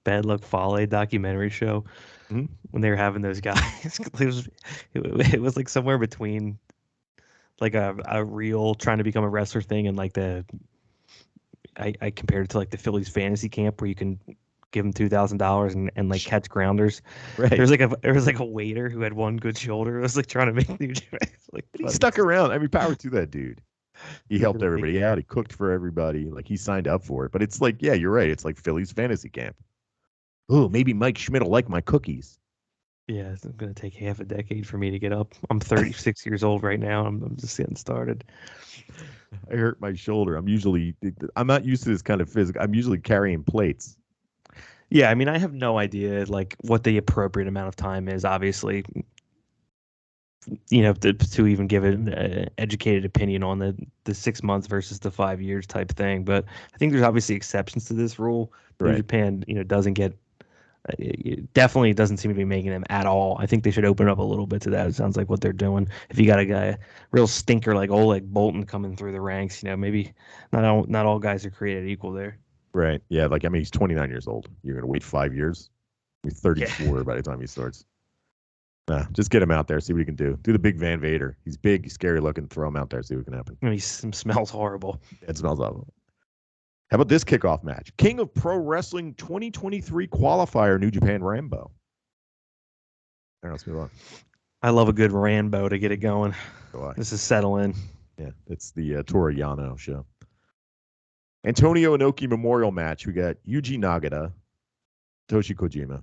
Bad Luck Fale documentary show when they were having those guys. it was like somewhere between like a real trying to become a wrestler thing and like the I compared it to like the Phillies fantasy camp where you can give them $2,000 and like catch grounders. Right. There was like a waiter who had one good shoulder. It was like trying to make New Japan. Like, But he stuck around. I mean, power to that dude. He helped everybody out. He cooked for everybody. Like, he signed up for it. But it's like, yeah, you're right. It's like Phillies fantasy camp. Oh, maybe Mike Schmidt will like my cookies. Yeah, it's going to take half a decade for me to get up. I'm 36 years old right now. I'm just getting started. I hurt my shoulder. I'm not used to this kind of physical. I'm usually carrying plates. Yeah, I mean, I have no idea like what the appropriate amount of time is. Obviously, to even give an educated opinion on the 6 months versus the 5 years type thing. But I think there's obviously exceptions to this rule. New Right. Japan, doesn't get. It definitely doesn't seem to be making them at all. I think they should open up a little bit to that. It sounds like what they're doing. If you got a guy, real stinker like Oleg Bolton coming through the ranks, maybe not all guys are created equal there. Right. Yeah. Like, I mean, he's 29 years old. You're going to wait 5 years? He's 34 by the time he starts. Nah, just get him out there, see what he can do. Do the big Van Vader. He's big, he's scary looking. Throw him out there, see what can happen. He smells horrible. It smells awful. How about this kickoff match? King of Pro Wrestling 2023 qualifier, New Japan Rambo. All right, let's move on. I love a good Rambo to get it going. So this is settle in. Yeah, it's the Toru Yano show. Antonio Inoki Memorial match. We got Yuji Nagata, Toshi Kojima,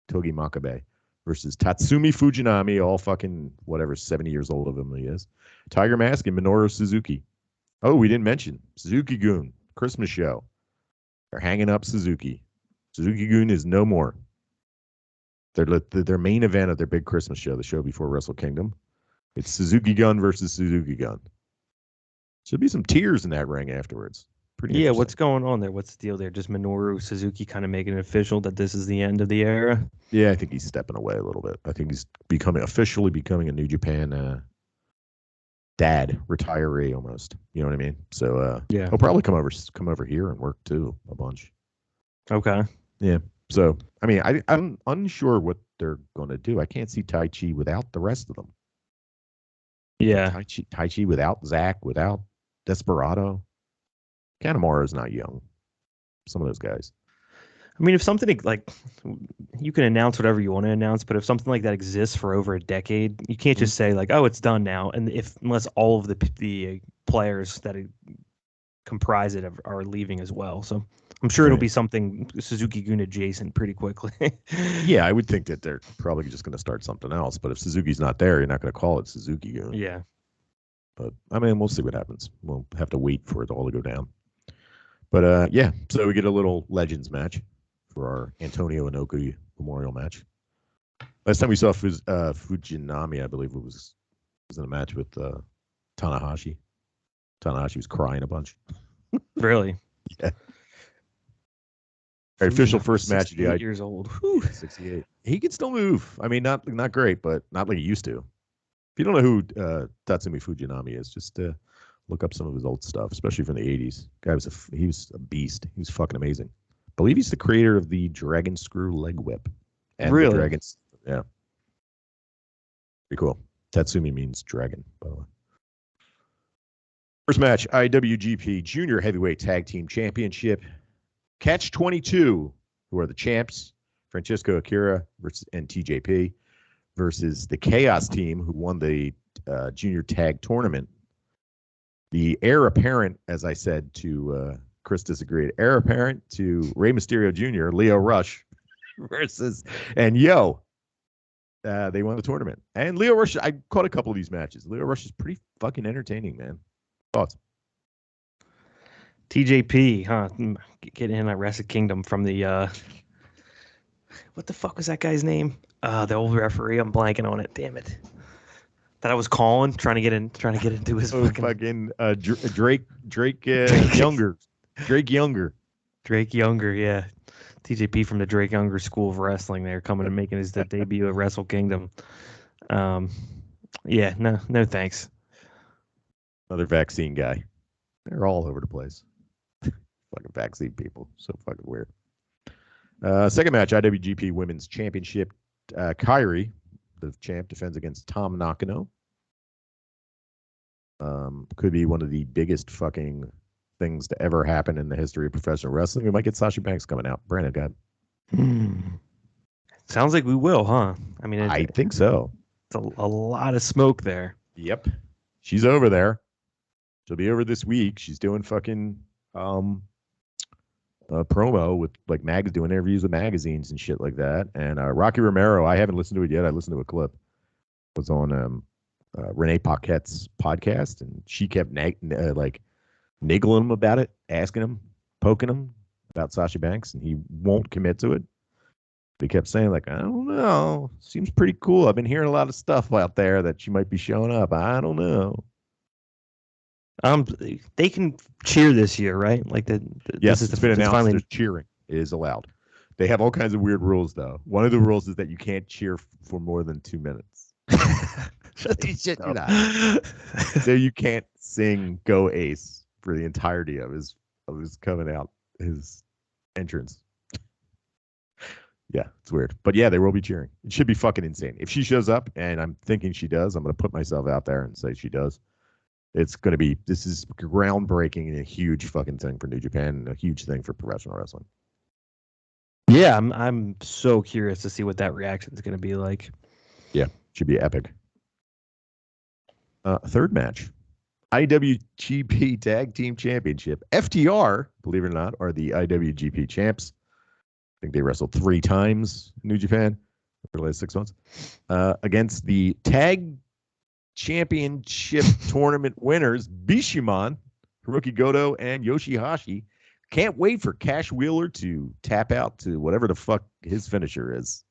Togi Makabe versus Tatsumi Fujinami, all fucking whatever, 70 years old of him he is. Tiger Mask and Minoru Suzuki. Oh, we didn't mention Suzuki-gun, Christmas show. They're hanging up Suzuki. Suzuki-gun is no more. Their main event of their big Christmas show, the show before WrestleKingdom. It's Suzuki-gun versus Suzuki-gun. Should be some tears in that ring afterwards. Yeah, what's going on there? What's the deal there? Just Minoru Suzuki kind of making it official that this is the end of the era? Yeah, I think he's stepping away a little bit. I think he's officially becoming a New Japan dad, retiree almost. You know what I mean? So yeah, he'll probably come over here and work too a bunch. Okay. Yeah. So I mean, I'm unsure what they're going to do. I can't see Tai Chi without the rest of them. Yeah. Tai Chi without Zach, without Desperado. Kanemaru's not young. Some of those guys. I mean, if something like you can announce whatever you want to announce, but if something like that exists for over a decade, you can't just say like, "Oh, it's done now." And unless all of the players that comprise it are leaving as well, so I'm sure it'll be something Suzuki-gun adjacent pretty quickly. Yeah, I would think that they're probably just going to start something else. But if Suzuki's not there, you're not going to call it Suzuki-gun. Yeah. But I mean, we'll see what happens. We'll have to wait for it all to go down. But yeah, so we get a little Legends match for our Antonio Inoki Memorial match. Last time we saw Fujinami, I believe it was in a match with Tanahashi. Tanahashi was crying a bunch. Really? Yeah. Our official first match. 68 years old. 68. He can still move. I mean, not great, but not like he used to. If you don't know who Tatsumi Fujinami is, just look up some of his old stuff, especially from the 80s. Guy he was a beast. He was fucking amazing. I believe he's the creator of the Dragon Screw leg whip. And really? The dragons. Yeah. Pretty cool. Tatsumi means dragon, by the way. First match, IWGP Junior Heavyweight Tag Team Championship. Catch 22, who are the champs, Francisco Akira and TJP, versus the Chaos Team, who won the Junior Tag Tournament. The heir apparent, as I said to Chris disagreed, heir apparent to Rey Mysterio Jr., Leo Rush, versus, and they won the tournament. And Leo Rush, I caught a couple of these matches. Leo Rush is pretty fucking entertaining, man. Thoughts? TJP, huh? Getting in that WrestleKingdom from the what the fuck was that guy's name? The old referee. I'm blanking on it. Damn it. That I was calling, trying to get into his fucking Drake Younger. Drake Younger. Drake Younger, yeah. TJP from the Drake Younger School of Wrestling there, coming and making his debut at WrestleKingdom. Yeah, no thanks. Another vaccine guy. They're all over the place. Fucking vaccine people. So fucking weird. Second match, IWGP Women's Championship. Kairi, the champ, defends against Tom Nakano. Could be one of the biggest fucking things to ever happen in the history of professional wrestling. We might get Sasha Banks coming out. Brandon, go ahead. Sounds like we will, huh? I mean, I think so. It's a lot of smoke there. Yep. She's over there. She'll be over this week. She's doing fucking promo with like doing interviews with magazines and shit like that. And Rocky Romero, I haven't listened to it yet. I listened to a clip. It was on Renee Paquette's podcast, and she kept like niggling him about it, asking him, poking him about Sasha Banks, and he won't commit to it. They kept saying, like, I don't know. Seems pretty cool. I've been hearing a lot of stuff out there that she might be showing up. I don't know. They can cheer this year, right? Like yes, it's been announced finally... cheering is allowed. They have all kinds of weird rules, though. One of the rules is that you can't cheer for more than 2 minutes. Shut you not. So you can't sing "Go Ace" for the entirety of his coming out, his entrance. Yeah, it's weird. But yeah, they will be cheering. It should be fucking insane. If she shows up, and I'm thinking she does, I'm going to put myself out there and say she does. It's going to be, this is groundbreaking and a huge fucking thing for New Japan and a huge thing for professional wrestling. Yeah, I'm so curious to see what that reaction is going to be like. Yeah, should be epic. Third match. IWGP Tag Team Championship. FTR, believe it or not, are the IWGP champs. I think they wrestled 3 times in New Japan for the last 6 months against the Tag Championship Tournament winners, Bishamon, Hiroki Goto, and Yoshihashi. Can't wait for Cash Wheeler to tap out to whatever the fuck his finisher is.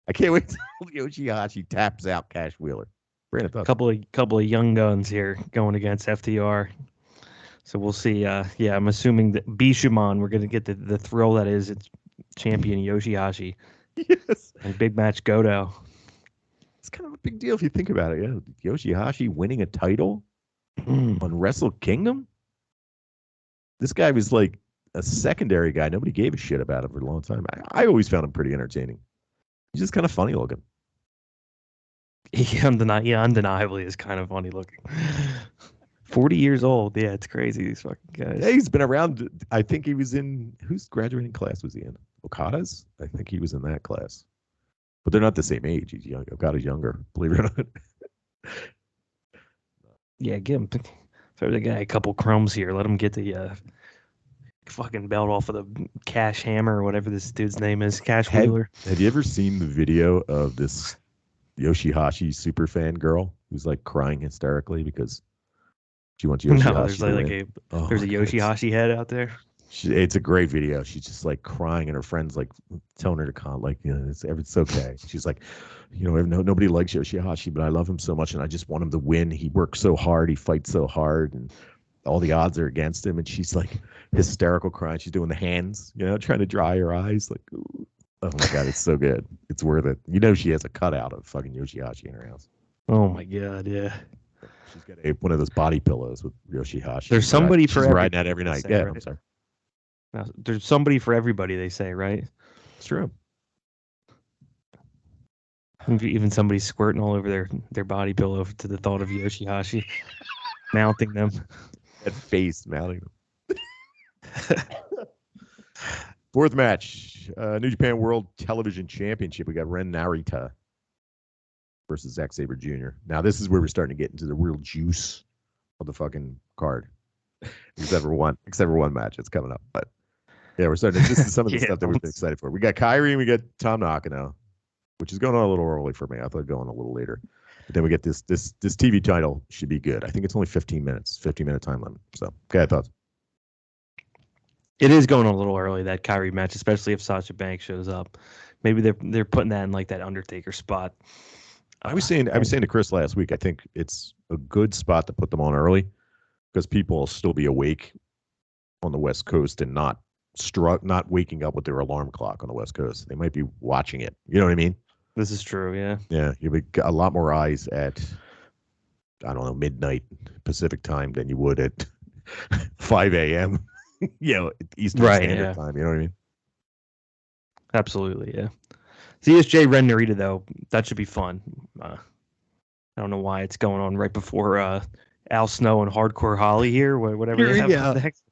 I can't wait till Yoshihashi taps out Cash Wheeler. Brandon, couple of young guns here going against FTR. So we'll see. Yeah, I'm assuming that Bishamon, we're going to get the thrill that is it's champion Yoshihashi. Yes. And big match Goto. It's kind of a big deal if you think about it. Yeah, Yoshihashi winning a title on Wrestle Kingdom. This guy was like a secondary guy. Nobody gave a shit about him for a long time. I always found him pretty entertaining. He's just kind of funny looking. Undeniably is kind of funny looking. 40 years old. Yeah, it's crazy. These fucking guys. Yeah, he's been around. I think he was in, whose graduating class was he in? Okada's? I think he was in that class. But they're not the same age. He's young. Okada's younger, believe it or not. Yeah, give him. Throw the guy a couple crumbs here. Let him get the fucking belt off of the Cash Hammer or whatever this dude's name is. Cash Wheeler. Have you ever seen the video of this Yoshihashi superfan girl who's like crying hysterically because she wants Yoshihashi? No, there's there's a Yoshihashi head out there. It's a great video. She's just like crying, and her friends like telling her to calm, like, you know, it's okay. She's like, you know, nobody likes Yoshihashi, but I love him so much, and I just want him to win. He works so hard, he fights so hard, and all the odds are against him. And she's like hysterical crying. She's doing the hands, you know, trying to dry her eyes. Like, ooh. Oh my god, it's so good. It's worth it. You know, she has a cutout of fucking Yoshihashi in her house. Oh my god, yeah. She's got one of those body pillows with Yoshihashi. There's somebody for she's riding that every night. Yeah, right? I'm sorry. Now, there's somebody for everybody, they say, right? It's true. Even somebody squirting all over their body pillow to the thought of Yoshihashi mounting them. That face mounting them. Fourth match, New Japan World Television Championship. We got Ren Narita versus Zack Sabre Jr. Now, this is where we're starting to get into the real juice of the fucking card. Except for one match that's coming up. But yeah, we're starting. This is some of the stuff that we've been excited for. We got Kyrie and we got Tom Nakano, which is going on a little early for me. I thought it'd go on a little later. But then we get this TV title should be good. I think it's only 15 minutes, 15-minute time limit. So, okay, thoughts. It is going on a little early, that Kyrie match, especially if Sasha Banks shows up. Maybe they're putting that in like that Undertaker spot. I was saying to Chris last week, I think it's a good spot to put them on early because people will still be awake on the West Coast and not waking up with their alarm clock on the West Coast. They might be watching it. You know what I mean? This is true, yeah. Yeah, you'll be a lot more eyes at, I don't know, midnight Pacific time than you would at 5 a.m. You know, Eastern Standard Time. You know what I mean? Absolutely, yeah. CSJ Ren Narita, though, that should be fun. I don't know why it's going on right before Al Snow and Hardcore Holly here, whatever Here they we have go. up next.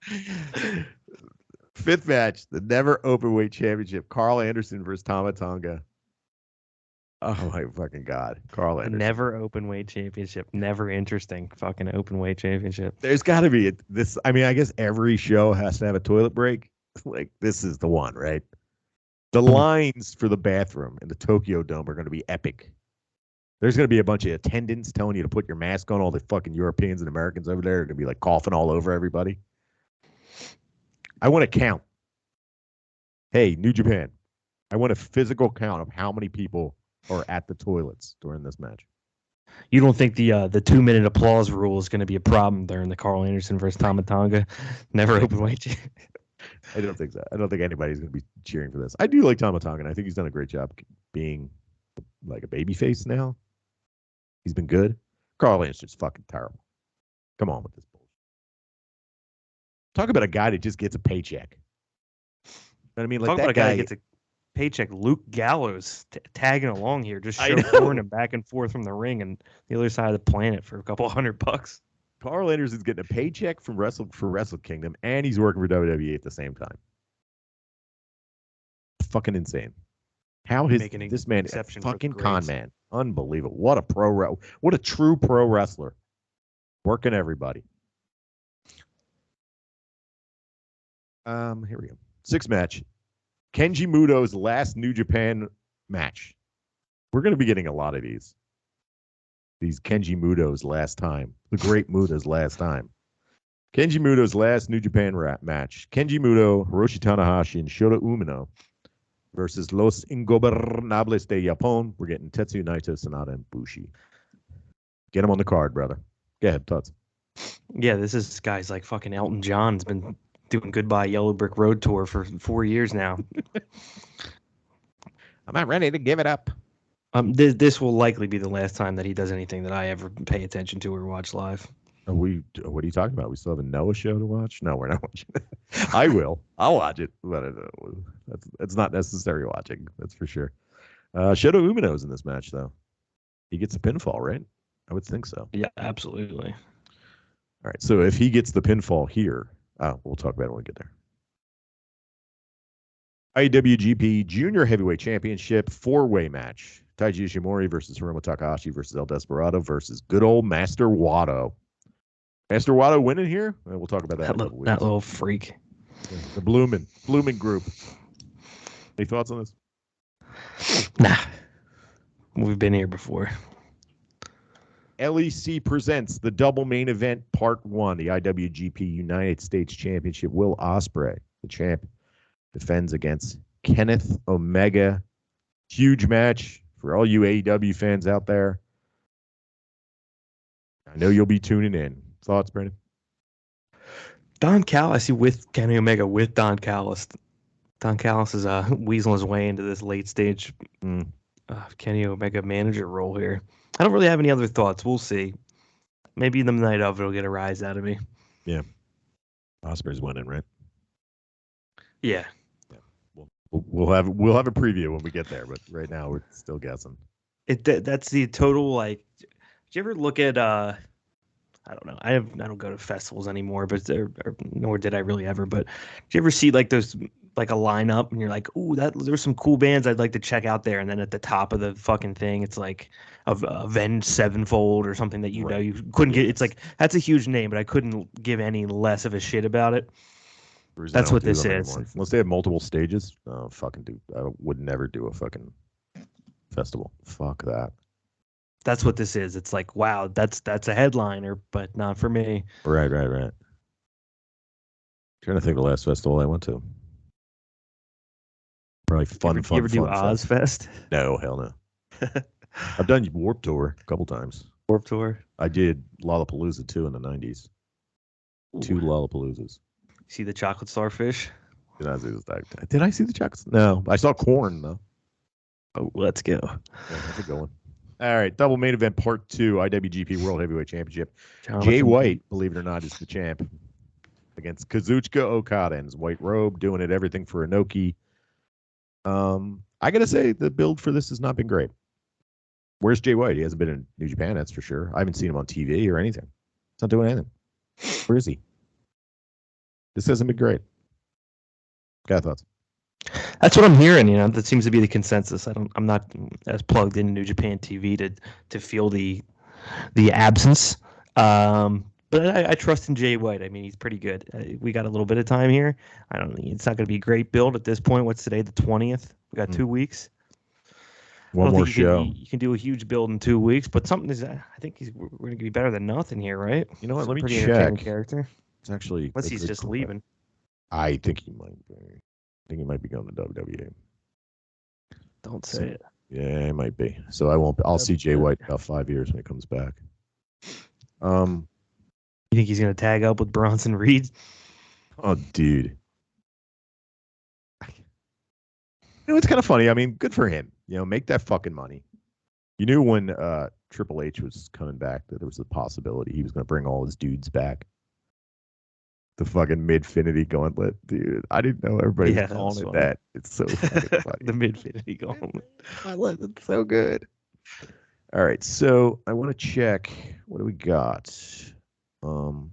Fifth match, the Never Openweight Championship. Carl Anderson versus Tama Tonga. Oh my fucking God. Carl The Anderson. never open weight championship. Never interesting fucking open weight championship. There's got to be this. I mean, I guess every show has to have a toilet break. Like, this is the one, right? The lines for the bathroom in the Tokyo Dome are going to be epic. There's going to be a bunch of attendants telling you to put your mask on. All the fucking Europeans and Americans over there are going to be like coughing all over everybody. I want to count. Hey, New Japan, I want a physical count of how many people are at the toilets during this match. You don't think the 2-minute applause rule is going to be a problem during the Carl Anderson versus Tama Tonga never open weight? I don't think so. I don't think anybody's going to be cheering for this. I do like Tama Tonga, and I think he's done a great job being like a babyface now. He's been good. Carl Anderson's fucking terrible. Come on with this bullshit. Talk about a guy that just gets a paycheck. You know what I mean? Like, Talk that about a guy that gets a paycheck. Luke Gallows tagging along here, just showboating him back and forth from the ring and the other side of the planet for a couple $100. Carl Anderson's getting a paycheck from WrestleKingdom, and he's working for WWE at the same time. Fucking insane. How is this man a fucking con man? Unbelievable. What a true pro wrestler. Working everybody. Here we go. Sixth match. Kenji Muto's last New Japan match. We're going to be getting a lot of these. These Kenji Muto's last time. The great Muto's last time. Kenji Muto's last New Japan match. Kenji Muto, Hiroshi Tanahashi, and Shota Umino versus Los Ingobernables de Japón. We're getting Tetsuya Naito, Sanada, and Bushi. Get him on the card, brother. Go ahead, Tuts. Yeah, this guy's like fucking Elton John's been doing Goodbye Yellow Brick Road tour for 4 years now. I'm not ready to give it up. This will likely be the last time that he does anything that I ever pay attention to or watch live. What are you talking about? We still have a Noah show to watch? No, we're not watching it. I will. I'll watch it, but that's not necessary watching. That's for sure. Shota Umino's in this match, though. He gets a pinfall, right? I would think so. Yeah, absolutely. All right, so if he gets the pinfall here, we'll talk about it when we get there. IWGP Junior Heavyweight Championship 4-way match. Taiji Ishimori versus Hiromu Takahashi versus El Desperado versus good old Master Wato. Master Wato winning here? We'll talk about that in a couple weeks. That little freak. Yeah, the Bloomin' group. Any thoughts on this? Nah. We've been here before. LEC presents the double main event part 1, the IWGP United States Championship. Will Ospreay, the champ, defends against Kenneth Omega. Huge match for all you AEW fans out there. I know you'll be tuning in. Thoughts, Brandon? Don Callis, I see with Kenny Omega with Don Callis. Don Callis is weaseling his way into this late stage Kenny Omega manager role here. I don't really have any other thoughts. We'll see. Maybe the night of it'll get a rise out of me. Yeah. Ospreay's winning, right? Yeah. We'll have a preview when we get there, but right now we're still guessing. That's the total, like, did you ever look at I don't know. I don't go to festivals anymore, but nor did I really ever. But did you ever see like those, like a lineup, and you're like, ooh, there's some cool bands I'd like to check out there, and then at the top of the fucking thing, it's like Avenged Sevenfold or something that you know you couldn't get. It's like that's a huge name, but I couldn't give any less of a shit about it. That's what this is. Unless they have multiple stages, I would never do a fucking festival. Fuck that. That's what this is. It's like, wow, that's a headliner, but not for me. Right. Trying to think of the last festival I went to. Probably fun. You ever do Ozfest? No, hell no. I've done Warped Tour a couple times. Warped Tour? I did Lollapalooza too in the 90s. Ooh. 2 Lollapaloozas. See the chocolate starfish? Did I see the chocolate? No, I saw Corn though. Oh, let's go. Yeah, that's a good one. All right, double main event part 2, IWGP World Heavyweight Championship. Jay White, believe it or not, is the champ against Kazuchika Okada in his white robe, doing it everything for Inoki. I gotta say the build for this has not been great. Where's Jay White? He hasn't been in New Japan, that's for sure. I haven't seen him on TV or anything. It's not doing anything. Where is he? This hasn't been great. Got thoughts? That's what I'm hearing. That seems to be the consensus. I'm not as plugged into New Japan TV to feel the absence. But I trust in Jay White. I mean, he's pretty good. We got a little bit of time here. I don't think it's not going to be a great build at this point. What's today? The 20th. We got 2 weeks. One more show. You can do a huge build in 2 weeks, but something is. I think we're going to be better than nothing here, right? You know what? Let me pretty check. entertaining character. It's actually. Unless he's just leaving. I think he might be. I think he might be going to WWE. Don't say it. Yeah, he might be. So I won't. I'll see Jay White in about 5 years when he comes back. You think he's going to tag up with Bronson Reed? Oh, dude. It's kind of funny. I mean, good for him. Make that fucking money. You knew when Triple H was coming back that there was a possibility he was going to bring all his dudes back. The fucking Midfinity Gauntlet, dude. I didn't know everybody was calling it that. It's so fucking funny. The Midfinity Gauntlet. I love it. It's so good. All right, so I want to check. What do we got? So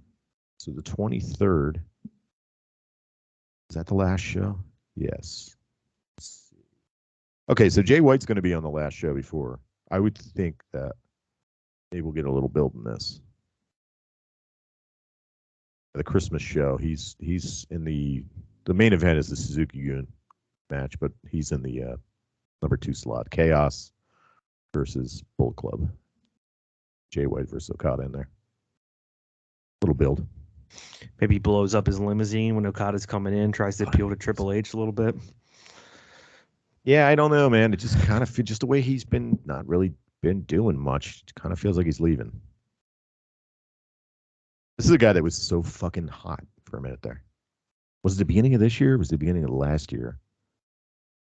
the 23rd. Is that the last show? Yes. Okay, so Jay White's going to be on the last show before. I would think that maybe we'll get a little build in this. The Christmas show, he's in the main event is the Suzuki-Gun match, but he's in the number 2 slot. Chaos versus Bullet Club. Jay White versus Okada in there. Little build. Maybe he blows up his limousine when Okada's coming in, tries to appeal to Triple H a little bit. Yeah, I don't know, man. It just kind of feels just the way he's been not really been doing much. It kind of feels like he's leaving. This is a guy that was so fucking hot for a minute there. Was it the beginning of this year? Or was it the beginning of last year?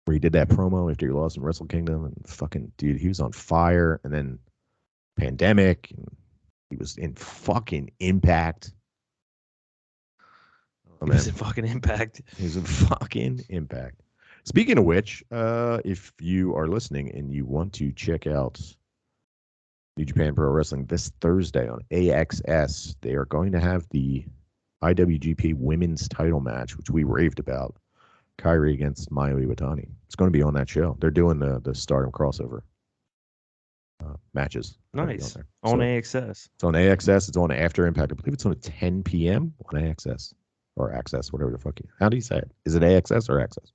Where he did that promo after he lost in WrestleKingdom and fucking dude, he was on fire. And then pandemic, and he was in fucking Impact. He was in fucking Impact. He was in fucking Impact. Speaking of which, if you are listening and you want to check out New Japan Pro Wrestling this Thursday on AXS, they are going to have the IWGP Women's Title match, which we raved about. Kairi against Mayu Iwatani. It's going to be on that show. They're doing the Stardom crossover matches. Nice. On AXS. It's on AXS. It's on after Impact. I believe it's on at 10 p.m. on AXS. Or Access, whatever the fuck you. How do you say it? Is it AXS or Access?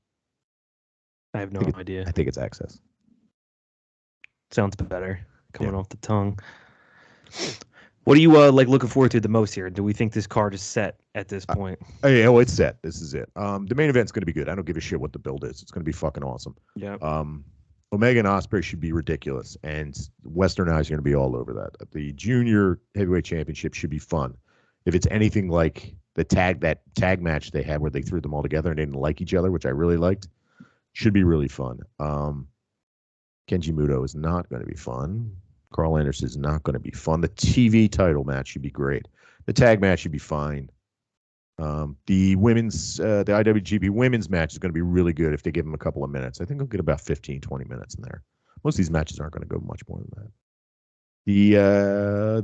I have no idea. I think it's Access. Sounds better coming off the tongue. What are you looking forward to the most here? Do we think this card is set at this point? It's set. This is it. The main event's going to be good. I don't give a shit what the build is. It's going to be fucking awesome. Yeah. Omega and Ospreay should be ridiculous, and Western Eyes are going to be all over that. The Junior Heavyweight Championship should be fun. If it's anything like that tag match they had where they threw them all together and they didn't like each other, which I really liked, should be really fun. Kenji Muto is not going to be fun. Carl Anderson is not going to be fun. The TV title match should be great. The tag match should be fine. The IWGP women's match is going to be really good if they give them a couple of minutes. I think they'll get about 15, 20 minutes in there. Most of these matches aren't going to go much more than that.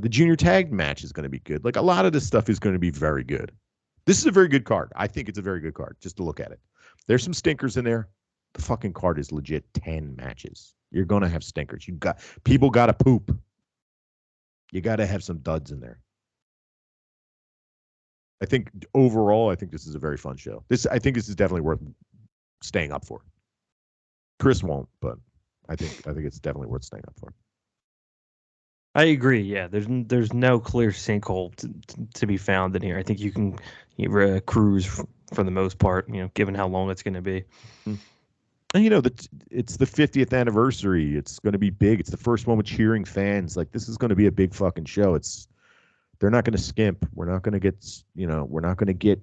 The junior tag match is going to be good. Like, a lot of this stuff is going to be very good. This is a very good card. I think it's a very good card, just to look at it. There's some stinkers in there. The fucking card is legit 10 matches. You're going to have stinkers. People got to poop. You got to have some duds in there. I think overall, this is a very fun show. I think this is definitely worth staying up for. Chris won't, but I think it's definitely worth staying up for. I agree. Yeah, there's no clear sinkhole to be found in here. I think you can cruise for the most part. Given how long it's going to be. And it's the 50th anniversary. It's going to be big. It's the first one with cheering fans. Like, this is going to be a big fucking show. They're not going to skimp. We're not going to get. We're not going to get.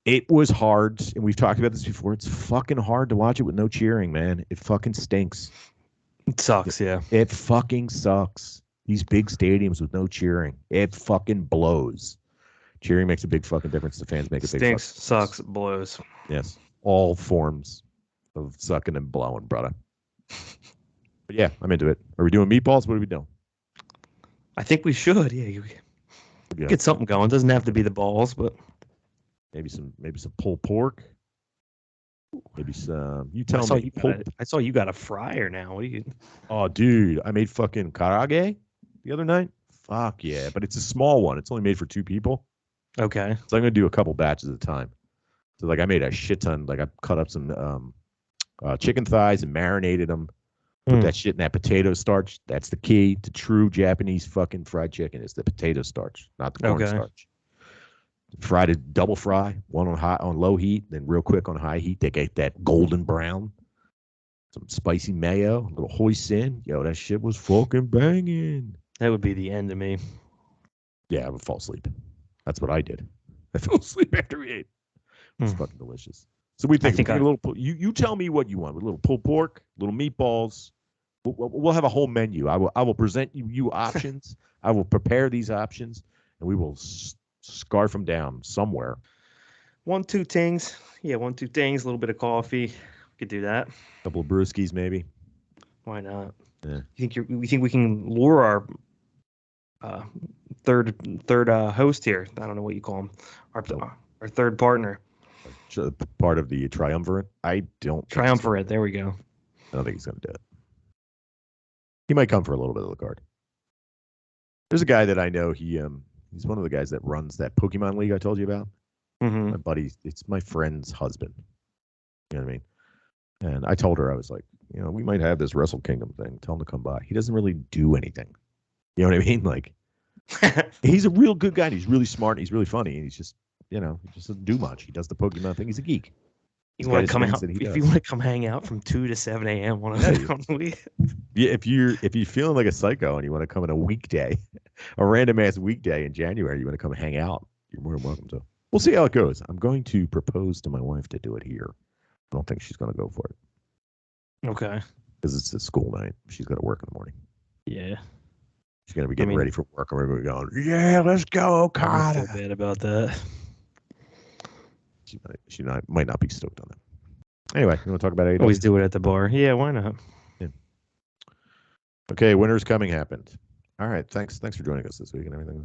It was hard, and we've talked about this before. It's fucking hard to watch it with no cheering, man. It fucking stinks. It sucks, yeah. It fucking sucks. These big stadiums with no cheering. It fucking blows. Cheering makes a big fucking difference. The fans make a big fucking difference. Stinks, sucks, blows. Yes. All forms of sucking and blowing, brother. But yeah, I'm into it. Are we doing meatballs? What are we doing? I think we should. Yeah, get something going. Doesn't have to be the balls, but maybe some pulled pork. Maybe some. You tell me. I saw you got a fryer now. What do you? Oh, dude, I made fucking karaage the other night. Fuck yeah, but it's a small one. It's only made for 2 people. Okay. So I'm gonna do a couple batches at a time. So like I made a shit ton. Like I cut up some chicken thighs and marinated them. Put that shit in that potato starch. That's the key to true Japanese fucking fried chicken. Is the potato starch, not the cornstarch. Fried it, double fry, one on low heat, then real quick on high heat. They get that golden brown. Some spicy mayo, a little hoisin. Yo, that shit was fucking banging. That would be the end of me. Yeah, I would fall asleep. That's what I did. I fell asleep after we ate. It's fucking delicious. So we think a little. You tell me what you want. With a little pulled pork, little meatballs. We'll have a whole menu. I will present you options. I will prepare these options, and we will scarf them down somewhere. 1, 2 tings. Yeah, 1, 2 tings. A little bit of coffee. We could do that. A couple of brewskis, maybe. Why not? Yeah. You think we can lure our third host here? I don't know what you call him. Our third partner. Part of the triumvirate. I don't. Triumvirate. There we go. I don't think he's going to do it. He might come for a little bit of the card. There's a guy that I know. He's one of the guys that runs that Pokemon League I told you about. Mm-hmm. My buddy, it's my friend's husband. You know what I mean? And I told her, I was like, we might have this WrestleKingdom thing. Tell him to come by. He doesn't really do anything. You know what I mean? Like, he's a real good guy. And he's really smart. And he's really funny. And he's just, he just doesn't do much. He does the Pokemon thing. He's a geek. You want to come out? If you want to come hang out from 2 to 7 a.m. Yeah, if you're feeling like a psycho and you want to come on a weekday, a random ass weekday in January, you want to come hang out, you're more than welcome to. We'll see how it goes. I'm going to propose to my wife to do it here. I don't think she's going to go for it. Okay. Because it's a school night. She's got to work in the morning. Yeah. She's going to be getting ready for work, and we're going, yeah, let's go, Carter. I feel bad about that. She might not be stoked on that. Anyway, you want to talk about AEW? Always do it at the bar. Yeah, why not? Yeah. Okay, Winter's Coming happened. All right, thanks for joining us this week and everything.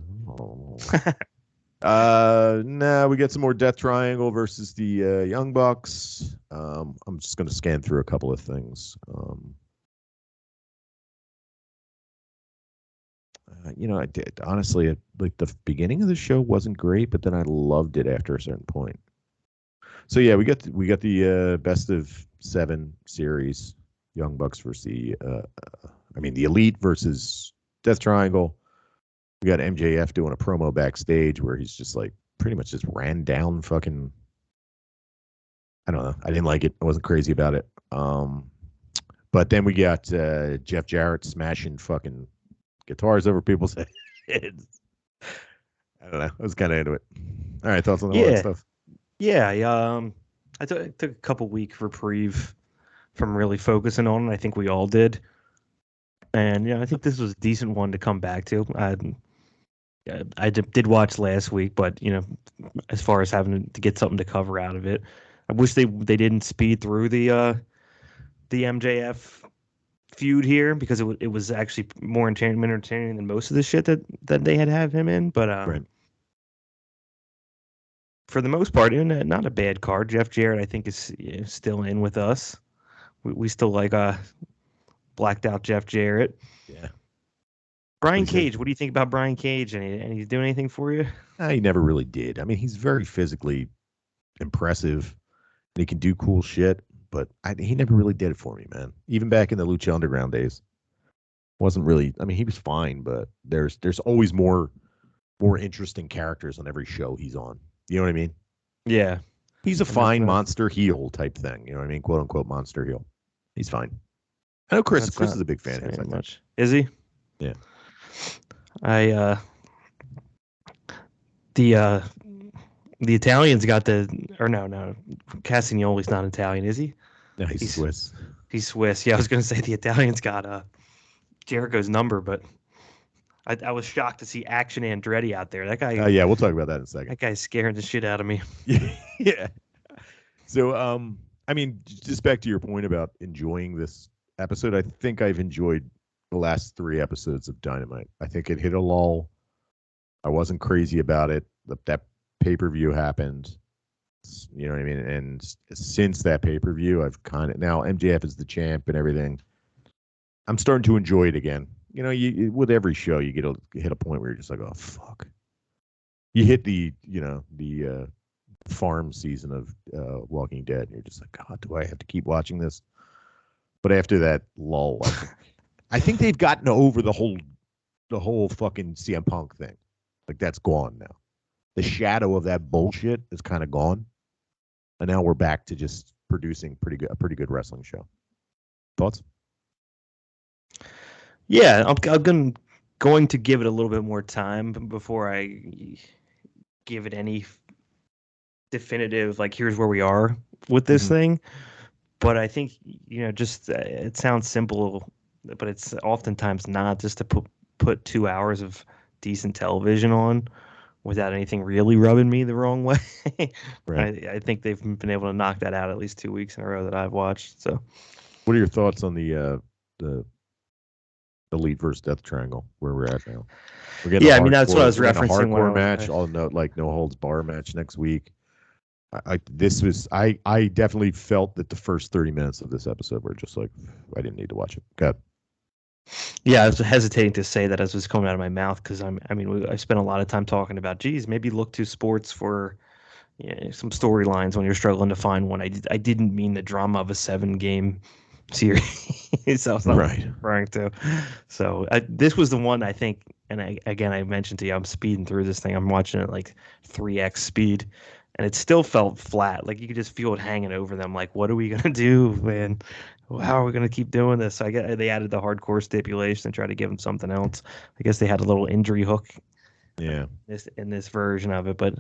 Now we get some more Death Triangle versus the Young Bucks. I'm just going to scan through a couple of things. I did honestly. Like the beginning of the show wasn't great, but then I loved it after a certain point. So yeah, we got the best of 7 series, Young Bucks versus the Elite versus Death Triangle. We got MJF doing a promo backstage where he's just like pretty much just ran down fucking. I don't know. I didn't like it. I wasn't crazy about it. But then we got Jeff Jarrett smashing fucking guitars over people's heads. I don't know. I was kind of into it. All right, thoughts on all that stuff? Yeah, I took a couple week reprieve from really focusing on it. I think we all did. And I think this was a decent one to come back to. I did watch last week, but as far as having to get something to cover out of it, I wish they didn't speed through the MJF feud here, because it was actually more entertaining than most of the shit that they had him in. But right. For the most part, not a bad card. Jeff Jarrett, I think, is still in with us. We still like blacked out Jeff Jarrett. Yeah. Brian Cage, what do you think about Brian Cage? And he's doing anything for you? He never really did. I mean, he's very physically impressive. And he can do cool shit, but he never really did it for me, man. Even back in the Lucha Underground days, wasn't really. I mean, he was fine, but there's always more interesting characters on every show he's on. You know what I mean? Yeah. He's a fine monster heel type thing. You know what I mean? Quote unquote monster heel. He's fine. I know Chris is a big fan of his. Much. Is he? Yeah. The Italians got no, Castagnoli's not Italian, is he? No, he's Swiss. He's Swiss. Yeah, I was going to say the Italians got Jericho's number, but I was shocked to see Action Andretti out there. That guy. Yeah, we'll talk about that in a second. That guy's scaring the shit out of me. Yeah. So, I mean, just back to your point about enjoying this episode, I think I've enjoyed the last 3 episodes of Dynamite. I think it hit a lull. I wasn't crazy about it. That pay-per-view happened. You know what I mean? And since that pay-per-view, I've kind of now MJF is the champ and everything. I'm starting to enjoy it again. You know, with every show, you hit a point where you're just like, oh fuck. You hit the farm season of Walking Dead, and you're just like, God, do I have to keep watching this? But after that lull, I think they've gotten over the whole fucking CM Punk thing. Like that's gone now. The shadow of that bullshit is kind of gone, and now we're back to just producing a pretty good wrestling show. Thoughts? Yeah, I'm going to give it a little bit more time before I give it any definitive, like, here's where we are with this thing. But I think, just it sounds simple, but it's oftentimes not, just to put 2 hours of decent television on without anything really rubbing me the wrong way. Right. I think they've been able to knock that out at least 2 weeks in a row that I've watched. So, what are your thoughts on the Elite versus Death Triangle where we're at now? We're getting that's what I was referencing. A hardcore match, no holds bar match next week. I definitely felt that the first 30 minutes of this episode were just like, I didn't need to watch it. God. Yeah, I was hesitating to say that as it was coming out of my mouth because I spent a lot of time talking about, geez, maybe look to sports for some storylines when you're struggling to find one. I didn't mean the drama of a 7-game series. So that's not what I'm referring to. So this was the one I think, and I mentioned to you, I'm speeding through this thing. I'm watching it like 3x speed, and it still felt flat. Like you could just feel it hanging over them. Like, what are we gonna do, man? How are we gonna keep doing this? So I guess they added the hardcore stipulation and tried to give them something else. I guess they had a little injury hook. Yeah. In this version of it, but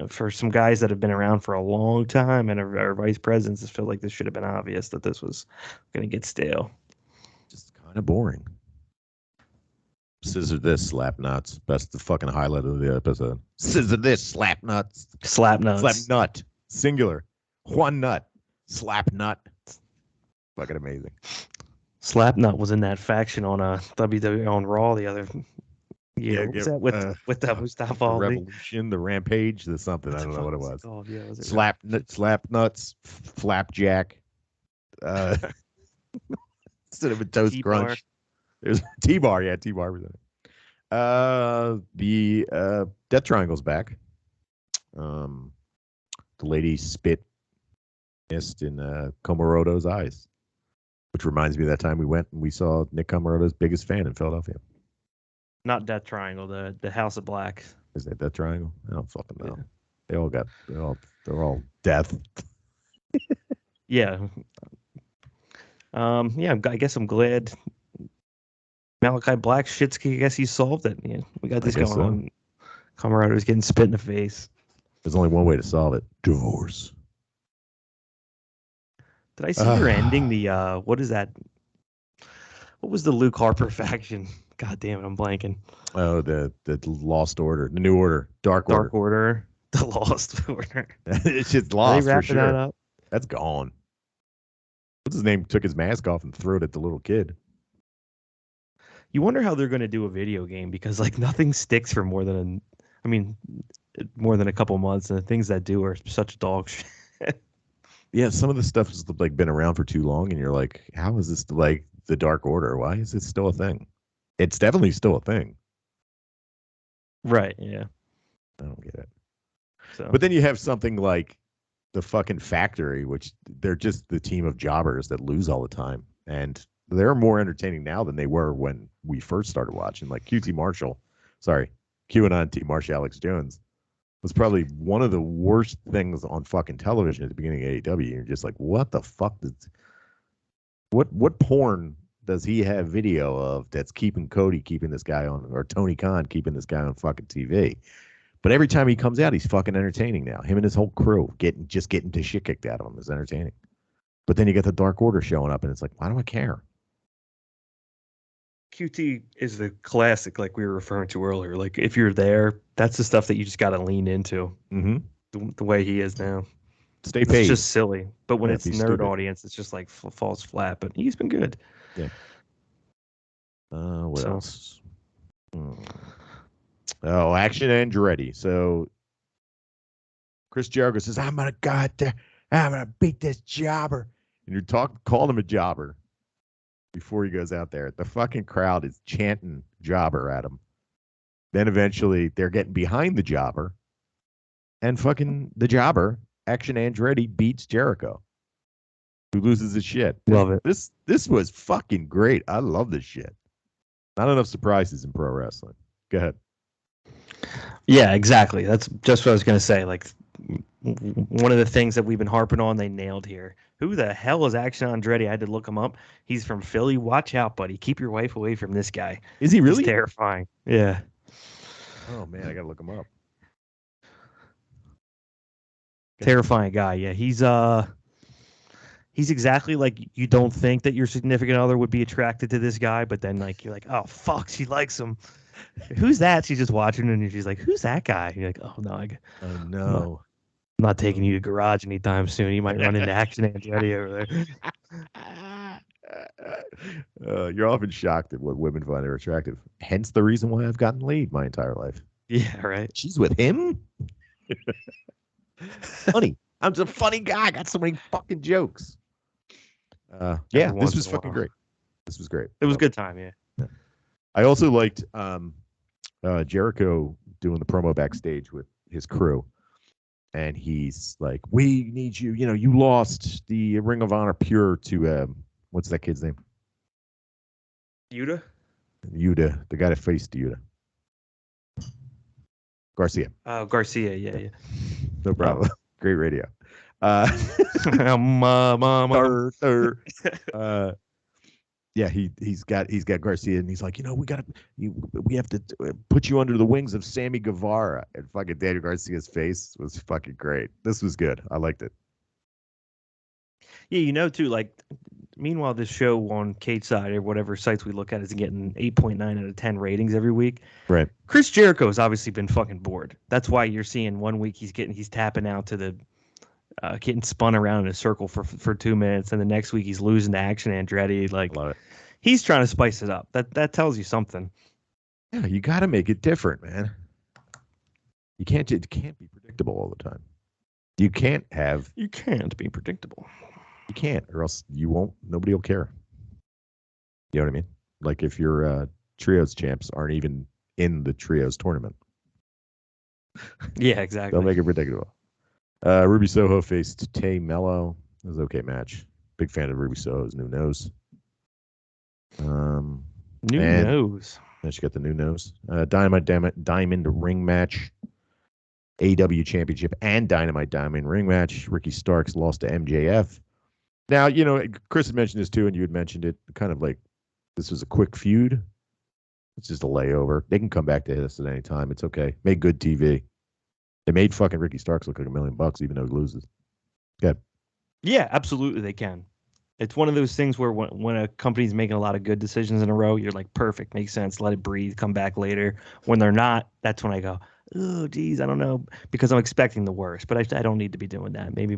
for some guys that have been around for a long time and are vice presidents, I feel like this should have been obvious that this was going to get stale. Just kind of boring. Scissor this, slap nuts. That's the fucking highlight of the episode. Scissor this, slap nuts. Slap nuts. Slap nut. Singular. One nut. Slap nut. Fucking amazing. Slapnut was in that faction on WWE on Raw the other year. What was that with the Mustafa Ali? Revolution, the Rampage, the something. I don't know what it was. Oh yeah, was it slap nuts, flapjack. Instead of a toast T-bar. crunch, there's T-bar. Yeah, T-bar was in it. The Death Triangle's back. The lady spit mist in Komoroto's eyes, which reminds me of that time we went and we saw Nick Komoroto's biggest fan in Philadelphia. Not Death Triangle, the House of Black. Is that Death Triangle? I don't fucking know. Yeah. They're all death. Yeah. I guess I'm glad Malachi Black shit's. I guess he solved it. Yeah, we got this going on. Comoroto's getting spit in the face. There's only one way to solve it: divorce. Did I see your ending? The what is that? What was the Luke Harper faction? God damn it, I'm blanking. Oh, the Lost Order, the New Order, Dark Order, the Lost Order. It's just lost for sure. That up? That's gone. What's his name? Took his mask off and threw it at the little kid. You wonder how they're going to do a video game because like nothing sticks for more than a couple months, and the things that do are such dog shit. Yeah, some of the stuff has like been around for too long, and you're like, how is this like the Dark Order? Why is it still a thing? It's definitely still a thing. Right, yeah. I don't get it. So. But then you have something like the fucking Factory, which they're just the team of jobbers that lose all the time. And they're more entertaining now than they were when we first started watching. Like QAnon T. Marshall Alex Jones was probably one of the worst things on fucking television at the beginning of AEW. You're just like, what the fuck? What porn does he have video of that's keeping this guy on, or Tony Khan keeping this guy on fucking TV? But every time he comes out, he's fucking entertaining now. Him and his whole crew getting the shit kicked out of him is entertaining. But then you get the Dark Order showing up, and it's like, why do I care? QT is the classic, like we were referring to earlier. Like if you're there, that's the stuff that you just got to lean into. Mm-hmm. The way he is now. Stay paid. It's just silly. But when it's nerd stupid audience, it's just like falls flat. But he's been good. Yeah. What else? Oh, Action Andretti. So Chris Jericho says, I'm gonna go out there, I'm gonna beat this jobber. And you're calling him a jobber before he goes out there. The fucking crowd is chanting jobber at him. Then eventually they're getting behind the jobber. And fucking the jobber, Action Andretti, beats Jericho, who loses his shit. Love it. This was fucking great. I love this shit. Not enough surprises in pro wrestling. Go ahead. Yeah, exactly. That's just what I was going to say. Like, one of the things that we've been harping on, they nailed here. Who the hell is Action Andretti? I had to look him up. He's from Philly. Watch out, buddy. Keep your wife away from this guy. Is he really? He's terrifying. Yeah. Oh, man, I got to look him up. Terrifying guy. Yeah, he's exactly like you don't think that your significant other would be attracted to this guy, but then like you're like, oh fuck, she likes him. Who's that? She's just watching and she's like, who's that guy? And you're like, oh no, I'm not taking you to garage anytime soon. You might run into Action Andretti over there. You're often shocked at what women find her attractive. Hence the reason why I've gotten laid my entire life. Yeah, right. She's with him. Funny. I'm just a funny guy. I got so many fucking jokes. Yeah, this was fucking great. This was great. It was a good time, yeah. I also liked Jericho doing the promo backstage with his crew. And he's like, we need you. You know, you lost the Ring of Honor Pure to, what's that kid's name? Yuta, the guy that faced Yuta. Garcia. Oh, Garcia, yeah. No problem. Great radio. Yeah, he's got Garcia, and he's like, you know, we have to put you under the wings of Sammy Guevara. And fucking Daniel Garcia's face was fucking great. This was good. I liked it. Yeah, you know, too, like, meanwhile, this show on Cage Side or whatever sites we look at is getting 8.9 out of 10 ratings every week. Right. Chris Jericho has obviously been fucking bored. That's why you're seeing 1 week he's tapping out to the getting spun around in a circle for 2 minutes, and the next week he's losing to Action Andretti. Like, love it. He's trying to spice it up. That tells you something. Yeah, you got to make it different, man. It can't be predictable all the time. You can't be predictable. You can't, or else you won't. Nobody will care. You know what I mean? Like if your trios champs aren't even in the trios tournament. Yeah, exactly. They'll make it predictable. Ruby Soho faced Tay Mello. It was an okay match. Big fan of Ruby Soho's new nose. Nose. And she got the new nose. Diamond ring match. AEW Championship and Dynamite Diamond ring match. Ricky Starks lost to MJF. Now, you know, Chris had mentioned this too, and you had mentioned it, kind of like this was a quick feud. It's just a layover. They can come back to this at any time. It's okay. Made good TV. They made fucking Ricky Starks look like $1 million, even though he loses. Good. Yeah, absolutely they can. It's one of those things where when a company's making a lot of good decisions in a row, you're like, perfect, makes sense, let it breathe, come back later. When they're not, that's when I go, oh, geez, I don't know, because I'm expecting the worst. But I don't need to be doing that. Maybe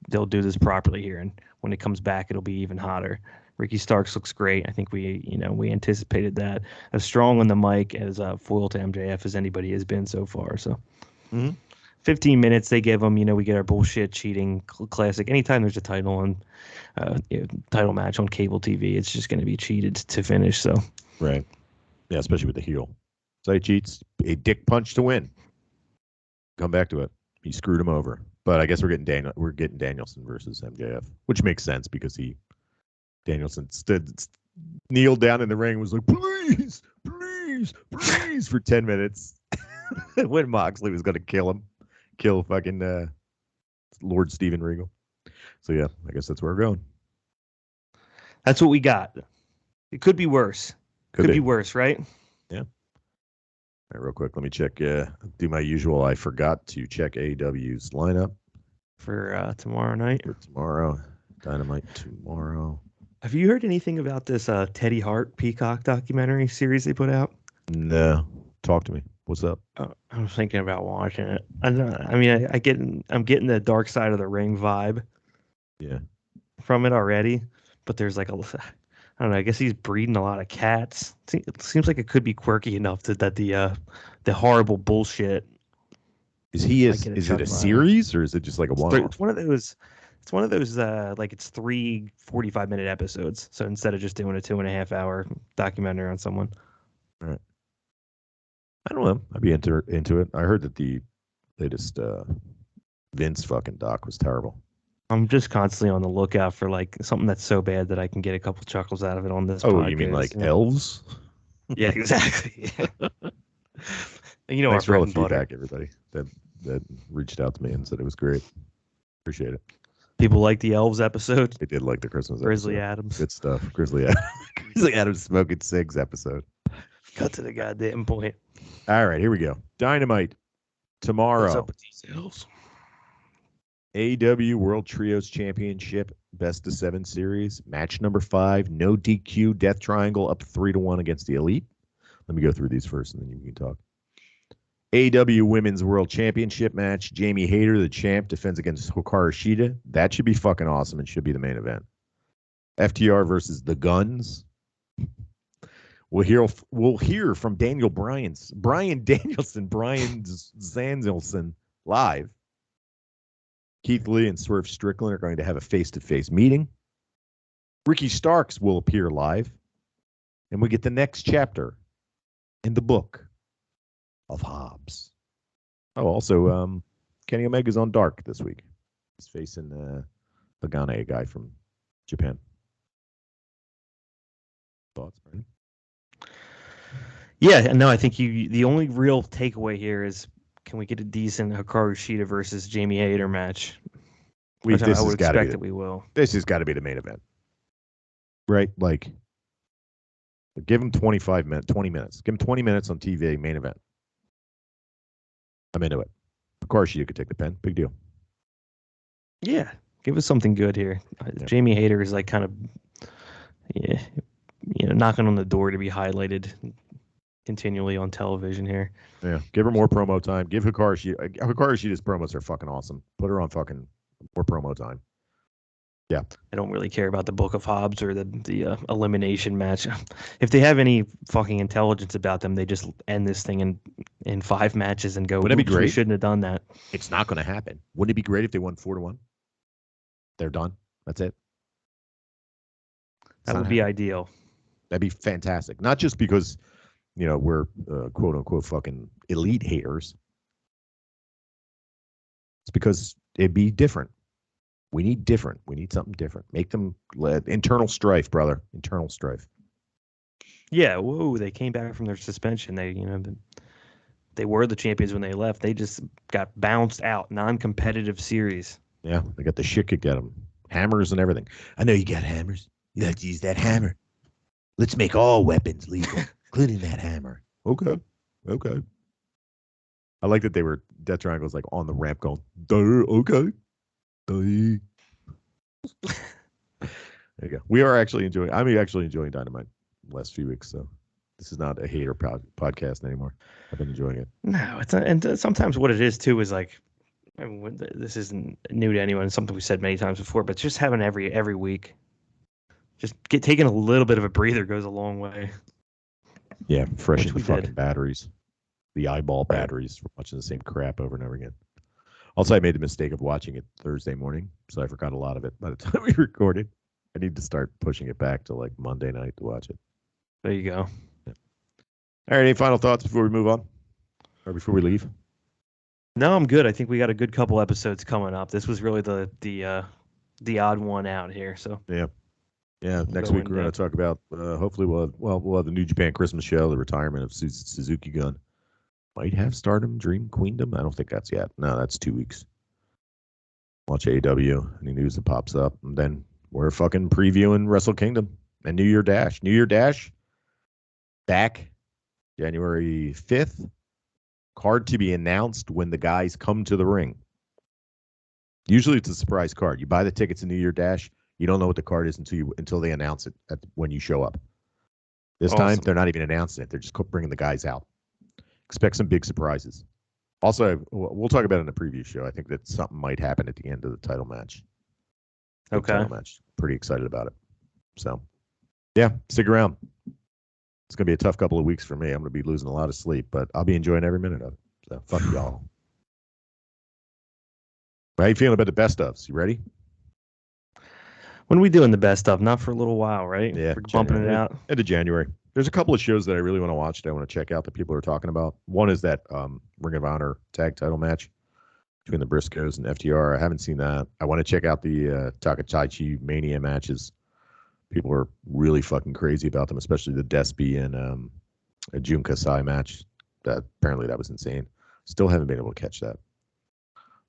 they'll do this properly here, and when it comes back, it'll be even hotter. Ricky Starks looks great. I think we anticipated that. As strong on the mic as foil to MJF as anybody has been so far. So. Mm-hmm. 15 minutes they give them. We get our bullshit cheating classic. Anytime there's a title title match on cable TV, it's just going to be cheated to finish. So right, yeah, especially with the heel. So he cheats a dick punch to win. Come back to it. He screwed him over. But I guess we're getting Danielson versus MJF, which makes sense because Danielson kneeled down in the ring and was like, please for 10 minutes. When Moxley was going to kill fucking Lord Steven Regal. So yeah, I guess that's where we're going. That's what we got. It could be worse. Could be worse, right? Yeah. All right, real quick, let me check. Do my usual. I forgot to check AEW's lineup for tomorrow night. For tomorrow, Dynamite tomorrow. Have you heard anything about this Teddy Hart Peacock documentary series they put out? No. Talk to me. What's up? I was thinking about watching it. I'm getting the Dark Side of the Ring vibe. Yeah. From it already, but there's like a I don't know. I guess he's breeding a lot of cats. It seems like it could be quirky enough that the horrible bullshit. Is Get a is it a chuckle out of it. series or is it just like a one-off? It's one of those. It's one of those like it's 3 45-minute episodes. So instead of just doing a 2.5 hour documentary on someone. All right. I don't know. I'd be into it. I heard that the latest Vince fucking doc was terrible. I'm just constantly on the lookout for like something that's so bad that I can get a couple chuckles out of it on this podcast. Oh, you mean like elves? Yeah, exactly. You know, Thanks our for all bread the and butter. feedback, everybody that reached out to me and said it was great. Appreciate it. People like the elves episode. They did like the Christmas Grizzly episode. Adams. Good stuff. Grizzly Adams smoking cigs episode. Cut to the goddamn point. All right, here we go. Dynamite tomorrow. What's up with these elves? AEW World Trios Championship Best of 7 series, match number 5, no DQ, Death Triangle up 3-1 against the Elite. Let me go through these first, and then you can talk. AEW Women's World Championship match, Jamie Hayter, the champ, defends against Hikaru Shida. That should be fucking awesome and should be the main event. FTR versus the Guns. We'll hear from Brian Zanzelson live. Keith Lee and Swerve Strickland are going to have a face-to-face meeting. Ricky Starks will appear live. And we get the next chapter in the book of Hobbs. Oh, also, Kenny Omega's on Dark this week. He's facing Pagane, a guy from Japan. Thoughts, Brandon? Yeah, no, I think the only real takeaway here is, can we get a decent Hikaru Shida versus Jamie Hayter match? I would expect that we will. This has got to be the main event. Right? Like, give him 20 minutes. Give him 20 minutes on TV, main event. I'm into it. Hikaru Shida could take the pen. Big deal. Yeah, give us something good here. Yeah. Jamie Hayter is like kind of, knocking on the door to be highlighted continually on television here. Yeah, give her more promo time. Give Hikaru Shida's promos are fucking awesome. Put her on fucking more promo time. Yeah. I don't really care about the Book of Hobbs or the elimination match. If they have any fucking intelligence about them, they just end this thing in 5 matches and go, wouldn't it be great? We shouldn't have done that. It's not going to happen. Wouldn't it be great if they won 4-1? They're done. That's it. That would be ideal. That'd be fantastic. Not just because, we're quote unquote fucking elite haters. It's because it'd be different. We need different. We need something different. Make them internal strife, brother. Internal strife. Yeah. Whoa. They came back from their suspension. They were the champions when they left. They just got bounced out. Non-competitive series. Yeah. They got the shit kicked out of them. Hammers and everything. I know you got hammers. You have to use that hammer. Let's make all weapons legal, including that hammer. Okay. I like that Death Triangle's like on the ramp going, okay. There you go. I'm actually enjoying Dynamite the last few weeks, so this is not a hater podcast anymore. I've been enjoying it. No, it's not, and sometimes what it is too is like, this isn't new to anyone. It's something we said many times before, but just having every week, just taking a little bit of a breather goes a long way. Yeah, freshen the fucking batteries, the eyeball batteries from watching the same crap over and over again. Also, I made the mistake of watching it Thursday morning, so I forgot a lot of it by the time we recorded. I need to start pushing it back to like Monday night to watch it. There you go. Yeah. All right, any final thoughts before we move on? Or before we leave? No, I'm good. I think we got a good couple episodes coming up. This was really the odd one out here. So yeah. Next week we're going to talk about. Hopefully we'll have the New Japan Christmas show, the retirement of Suzuki Gun. Might have Stardom, Dream, Queendom. I don't think that's yet. No, that's 2 weeks. Watch AEW. Any news that pops up, and then we're fucking previewing WrestleKingdom and New Year Dash. New Year Dash back January 5th. Card to be announced when the guys come to the ring. Usually it's a surprise card. You buy the tickets in New Year Dash. You don't know what the card is until they announce it when you show up. This time they're not even announcing it. They're just bringing the guys out. Expect some big surprises. Also, we'll talk about it in the preview show. I think that something might happen at the end of the title match. Okay. Title match. Pretty excited about it. So, yeah, stick around. It's going to be a tough couple of weeks for me. I'm going to be losing a lot of sleep, but I'll be enjoying every minute of it. So fuck y'all. How you feeling about the best ofs? You ready? When are we doing the best of? Not for a little while, right? Yeah, We're bumping it out. Into January. There's a couple of shows that I really want to watch that I want to check out that people are talking about. One is that Ring of Honor tag title match between the Briscoes and FTR. I haven't seen that. I want to check out the Takachaichi Mania matches. People are really fucking crazy about them, especially the Despy and a Jun Kasai match. Apparently that was insane. Still haven't been able to catch that.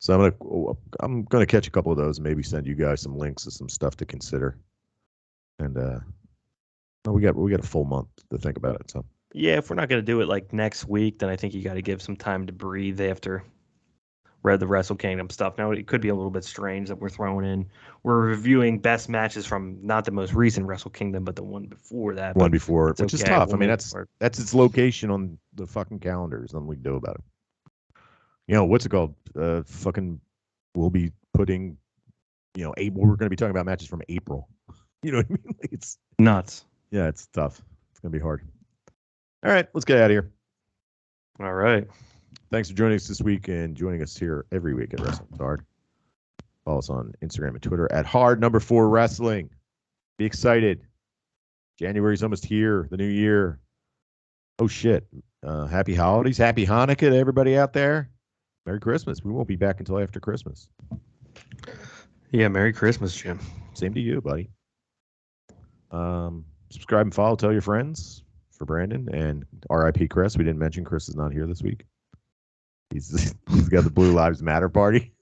So I'm gonna catch a couple of those and maybe send you guys some links to some stuff to consider. And we got a full month to think about it. So yeah, if we're not gonna do it like next week, then I think you got to give some time to breathe after read the WrestleKingdom stuff. Now it could be a little bit strange that we're reviewing best matches from not the most recent WrestleKingdom, but the one before that. One before, which is tough. I mean, that's its location on the fucking calendar. There's nothing we can do about it. You know, what's it called? We'll be putting, we're going to be talking about matches from April. You know what I mean? It's nuts. Yeah, it's tough. It's going to be hard. All right, let's get out of here. All right. Thanks for joining us this week and joining us here every week at Wrestling Hard. Follow us on Instagram and Twitter at hard4 wrestling. Be excited. January's almost here. The new year. Oh, shit. Happy holidays. Happy Hanukkah to everybody out there. Merry Christmas. We won't be back until after Christmas. Yeah, Merry Christmas, Jim. Same to you, buddy. Subscribe and follow. Tell your friends for Brandon. And R.I.P. Chris. We didn't mention Chris is not here this week. He's got the Blue Lives Matter party.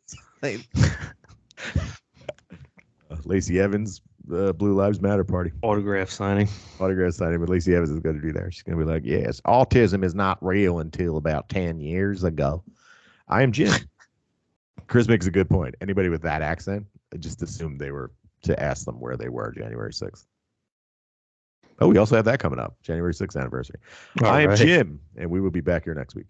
Lacey Evans, Blue Lives Matter party. Autograph signing. But Lacey Evans is going to do that. She's going to be like, yes, autism is not real until about 10 years ago. I am Jim. Chris makes a good point. Anybody with that accent, I just assumed they were to ask them where they were January 6th. Oh, we also have that coming up, January 6th anniversary. I am Jim, and we will be back here next week.